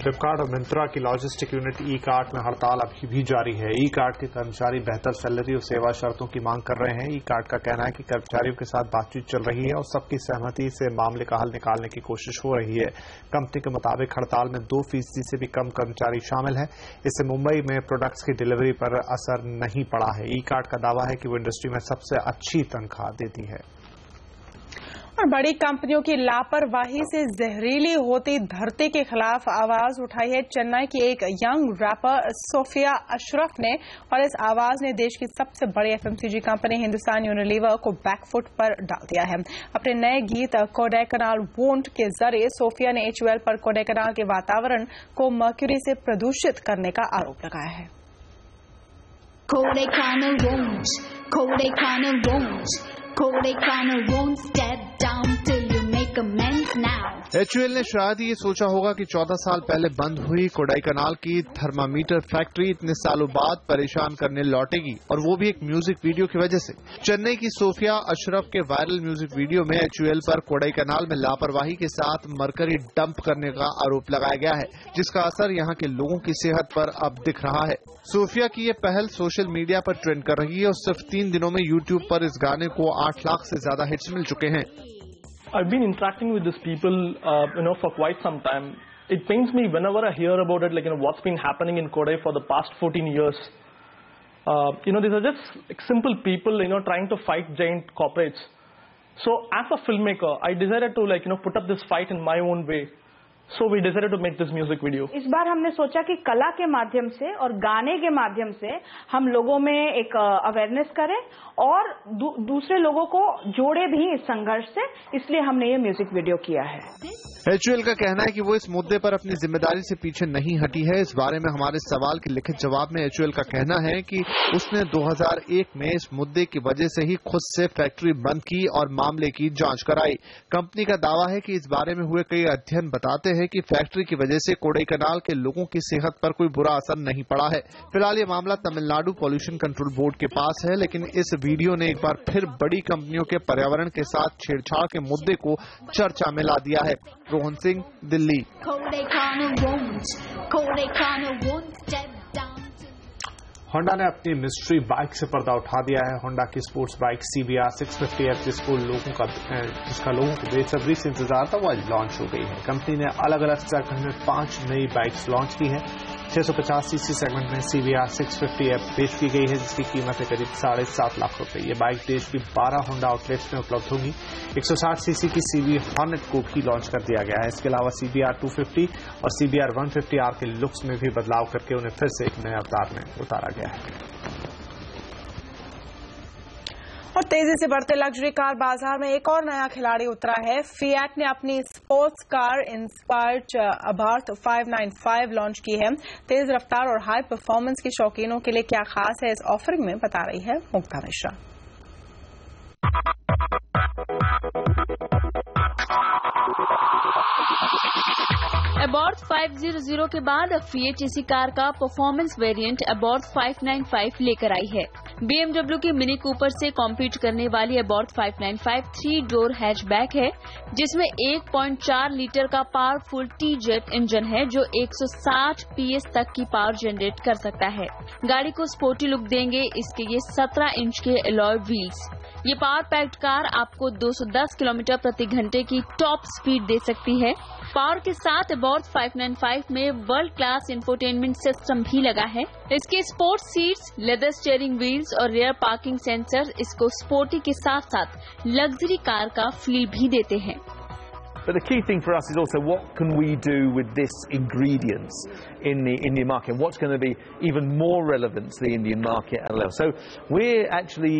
फ्लिपकार्ट और मिंत्रा की लॉजिस्टिक यूनिट ई कार्ट में हड़ताल अभी भी जारी है। ई कार्ट के कर्मचारी बेहतर सैलरी और सेवा शर्तों की मांग कर रहे हैं। ई कार्ट का कहना है कि कर्मचारियों के साथ बातचीत चल रही है और सबकी सहमति से मामले का हल निकालने की कोशिश हो रही है। कंपनी के मुताबिक हड़ताल में 2% से भी कम कर्मचारी शामिल है। इससे मुंबई में प्रोडक्ट्स की डिलीवरी पर असर नहीं पड़ा है। ई कार्ट का दावा है कि वो इंडस्ट्री में सबसे अच्छी तनख्वाह देती है। और बड़ी कंपनियों की लापरवाही से जहरीली होती धरती के खिलाफ आवाज उठाई है चेन्नई की एक यंग रैपर सोफिया अशरफ ने, और इस आवाज ने देश की सबसे बड़ी एफएमसीजी कंपनी हिंदुस्तान यूनिलीवर को बैकफुट पर डाल दिया है। अपने नए गीत कोडाईकनाल वोंट के जरिए सोफिया ने HUL पर कोडाईकनाल के वातावरण को मर्क्यूरी से प्रदूषित करने का आरोप लगाया है। Kodaikanal won't step down till you make amends now. HUL ने शायद ये सोचा होगा कि 14 साल पहले बंद हुई कोडाईकनाल की थर्मामीटर फैक्ट्री इतने सालों बाद परेशान करने लौटेगी, और वो भी एक म्यूजिक वीडियो की वजह से। चेन्नई की सोफिया अशरफ के वायरल म्यूजिक वीडियो में HUL पर कोडाईकनाल में लापरवाही के साथ मरकरी डंप करने का आरोप लगाया गया है, जिसका असर यहाँ के लोगों की सेहत पर अब दिख रहा है। सोफिया की ये पहल सोशल मीडिया पर ट्रेंड कर रही है और सिर्फ 3 दिनों में यूट्यूब पर इस गाने को 8 लाख से ज्यादा हिट्स मिल चुके हैं। I've been interacting with these people, for quite some time. It pains me whenever I hear about it, what's been happening in Kodai for the past 14 years. These are just simple people, trying to fight giant corporates. So, as a filmmaker, I decided to, put up this fight in my own way. So we decided to make this music video. इस बार हमने सोचा कि कला के माध्यम से और गाने के माध्यम से हम लोगों में एक अवेयरनेस करें और दूसरे लोगों को जोड़े भी इस संघर्ष से, इसलिए हमने ये म्यूजिक वीडियो किया है। HUL का कहना है कि वो इस मुद्दे पर अपनी जिम्मेदारी से पीछे नहीं हटी है। इस बारे में हमारे सवाल के लिखित जवाब में HUL का कहना है कि उसने 2001 में इस मुद्दे की वजह से ही खुद से फैक्ट्री बंद की और मामले की जांच कराई। कंपनी का दावा है कि इस बारे में हुए कई अध्ययन बताते हैं कि फैक्ट्री की वजह से कोडाईकनाल के लोगों की सेहत पर कोई बुरा असर नहीं पड़ा है। फिलहाल ये मामला तमिलनाडु पॉल्यूशन कंट्रोल बोर्ड के पास है, लेकिन इस वीडियो ने एक बार फिर बड़ी कंपनियों के पर्यावरण के साथ छेड़छाड़ के मुद्दे को चर्चा में ला दिया है। रोहन सिंह, दिल्ली। होंडा ने अपनी मिस्ट्री बाइक से पर्दा उठा दिया है। होंडा की स्पोर्ट्स बाइक CBR 650F जिसका लोगों को बेसब्री से इंतजार था, वो आज लॉन्च हो गई है। कंपनी ने अलग अलग सेगमेंट में 5 नई बाइक्स लॉन्च की है। 650cc सेगमेंट में CBR 650F पेश की गई है, जिसकी कीमत है करीब 7.5 लाख रुपए। ये बाइक देश की 12 होंडा आउटलेट्स में उपलब्ध होगी। 160cc की CB हॉर्नेट को भी लॉन्च कर दिया गया है। इसके अलावा CBR 250 और CBR 150R के लुक्स में भी बदलाव करके उन्हें फिर से एक नए अवतार में उतारा गया है। और तेजी से बढ़ते लग्जरी कार बाजार में एक और नया खिलाड़ी उतरा है। फिएट ने अपनी sports car inspired Abarth 595 launch की है। तेज रफ्तार और हाई परफॉर्मेंस के शौकीनों के लिए क्या खास है, इस ऑफरिंग में बता रही है मुक्ता मिश्रा। अबार्थ 500 के बाद अब फिएट इसी कार का परफॉर्मेंस वेरिएंट अबार्थ 595 लेकर आई है। BMW की मिनी कूपर से कॉम्पीट करने वाली अबार्थ 595 3 डोर हैचबैक है, जिसमें 1.4 लीटर का पावरफुल T-जेट इंजन है जो 160 PS तक की पावर जनरेट कर सकता है। गाड़ी को स्पोर्टी लुक देंगे इसके ये 17 इंच के अलॉय व्हील्स। ये पावर पैक्ड कार आपको 210 किलोमीटर प्रति घंटे की टॉप स्पीड दे सकती है। पावर के साथ अबार्थ 595 में वर्ल्ड क्लास इंफोटेनमेंट सिस्टम भी लगा है। इसके sports seats, leather steering wheels और रियर पार्किंग सेंसर इसको स्पोर्टी के साथ साथ लग्जरी कार का फील भी देते हैं। But the key thing for us is also what can we do with this ingredients in the Indian market? What's going to be even more relevant to the Indian market at a level? So we're actually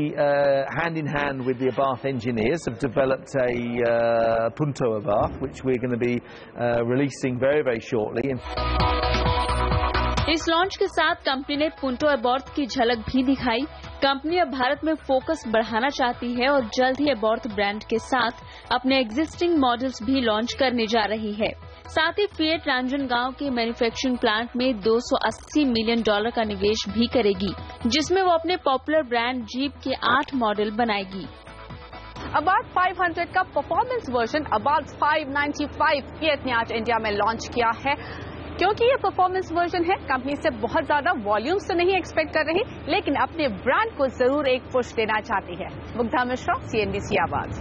hand in hand with the Abarth engineers have developed a Punto Abarth, which we're going to be releasing very, very shortly. इस launch के साथ company ने Punto Abarth की झलक भी दिखाई। Company अब भारत में फोकस बढ़ाना चाहती है और जल्द ही अबार्थ ब्रांड के साथ अपने एग्जिस्टिंग मॉडल्स भी लॉन्च करने जा रही है। साथ ही फिएट रांजनगांव के मैन्युफैक्चरिंग प्लांट में $280 मिलियन का निवेश भी करेगी, जिसमें वो अपने पॉपुलर ब्रांड जीप के 8 मॉडल बनाएगी। अबार्थ 500 का परफॉर्मेंस वर्जन अबार्थ 595 फिएट ने आज इंडिया में लॉन्च किया है। क्योंकि ये परफॉर्मेंस वर्जन है, कंपनी से बहुत ज्यादा वॉल्यूम्स तो नहीं एक्सपेक्ट कर रही, लेकिन अपने ब्रांड को जरूर एक पुश देना चाहती है। मुग्धा मिश्रा, CNBC आवाज।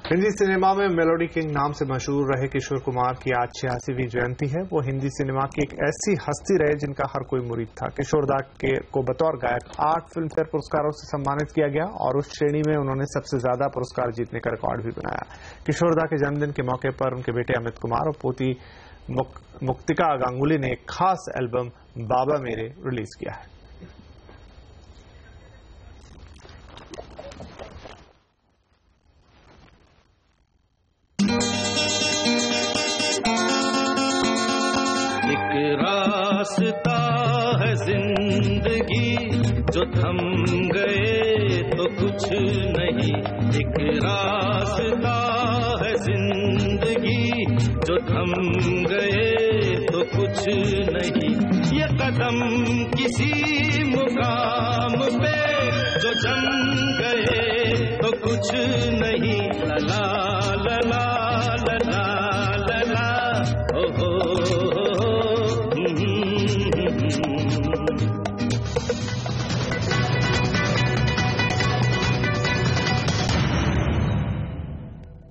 हिंदी सिनेमा में मेलोडी किंग नाम से मशहूर रहे किशोर कुमार की आज 86वीं जयंती है। वो हिंदी सिनेमा की एक ऐसी हस्ती रहे जिनका हर कोई मुरीद था। किशोर दा को बतौर गायक 8 फिल्म फेयर पुरस्कारों से सम्मानित किया गया और उस श्रेणी में उन्होंने सबसे ज्यादा पुरस्कार जीतने का रिकॉर्ड भी बनाया। किशोर दा के जन्मदिन के मौके पर उनके बेटे अमित कुमार और पोती मुक्तिका गांगुली ने एक खास एल्बम बाबा मेरे रिलीज किया है। रास्ता है जिंदगी जो थम गए तो कुछ नहीं, एक रास्ता है जिंदगी जो थम गए तो कुछ नहीं, ये कदम किसी मुकाम पे जो जम गए तो कुछ नहीं, ला ला ला ला ला ला ला, ओ हो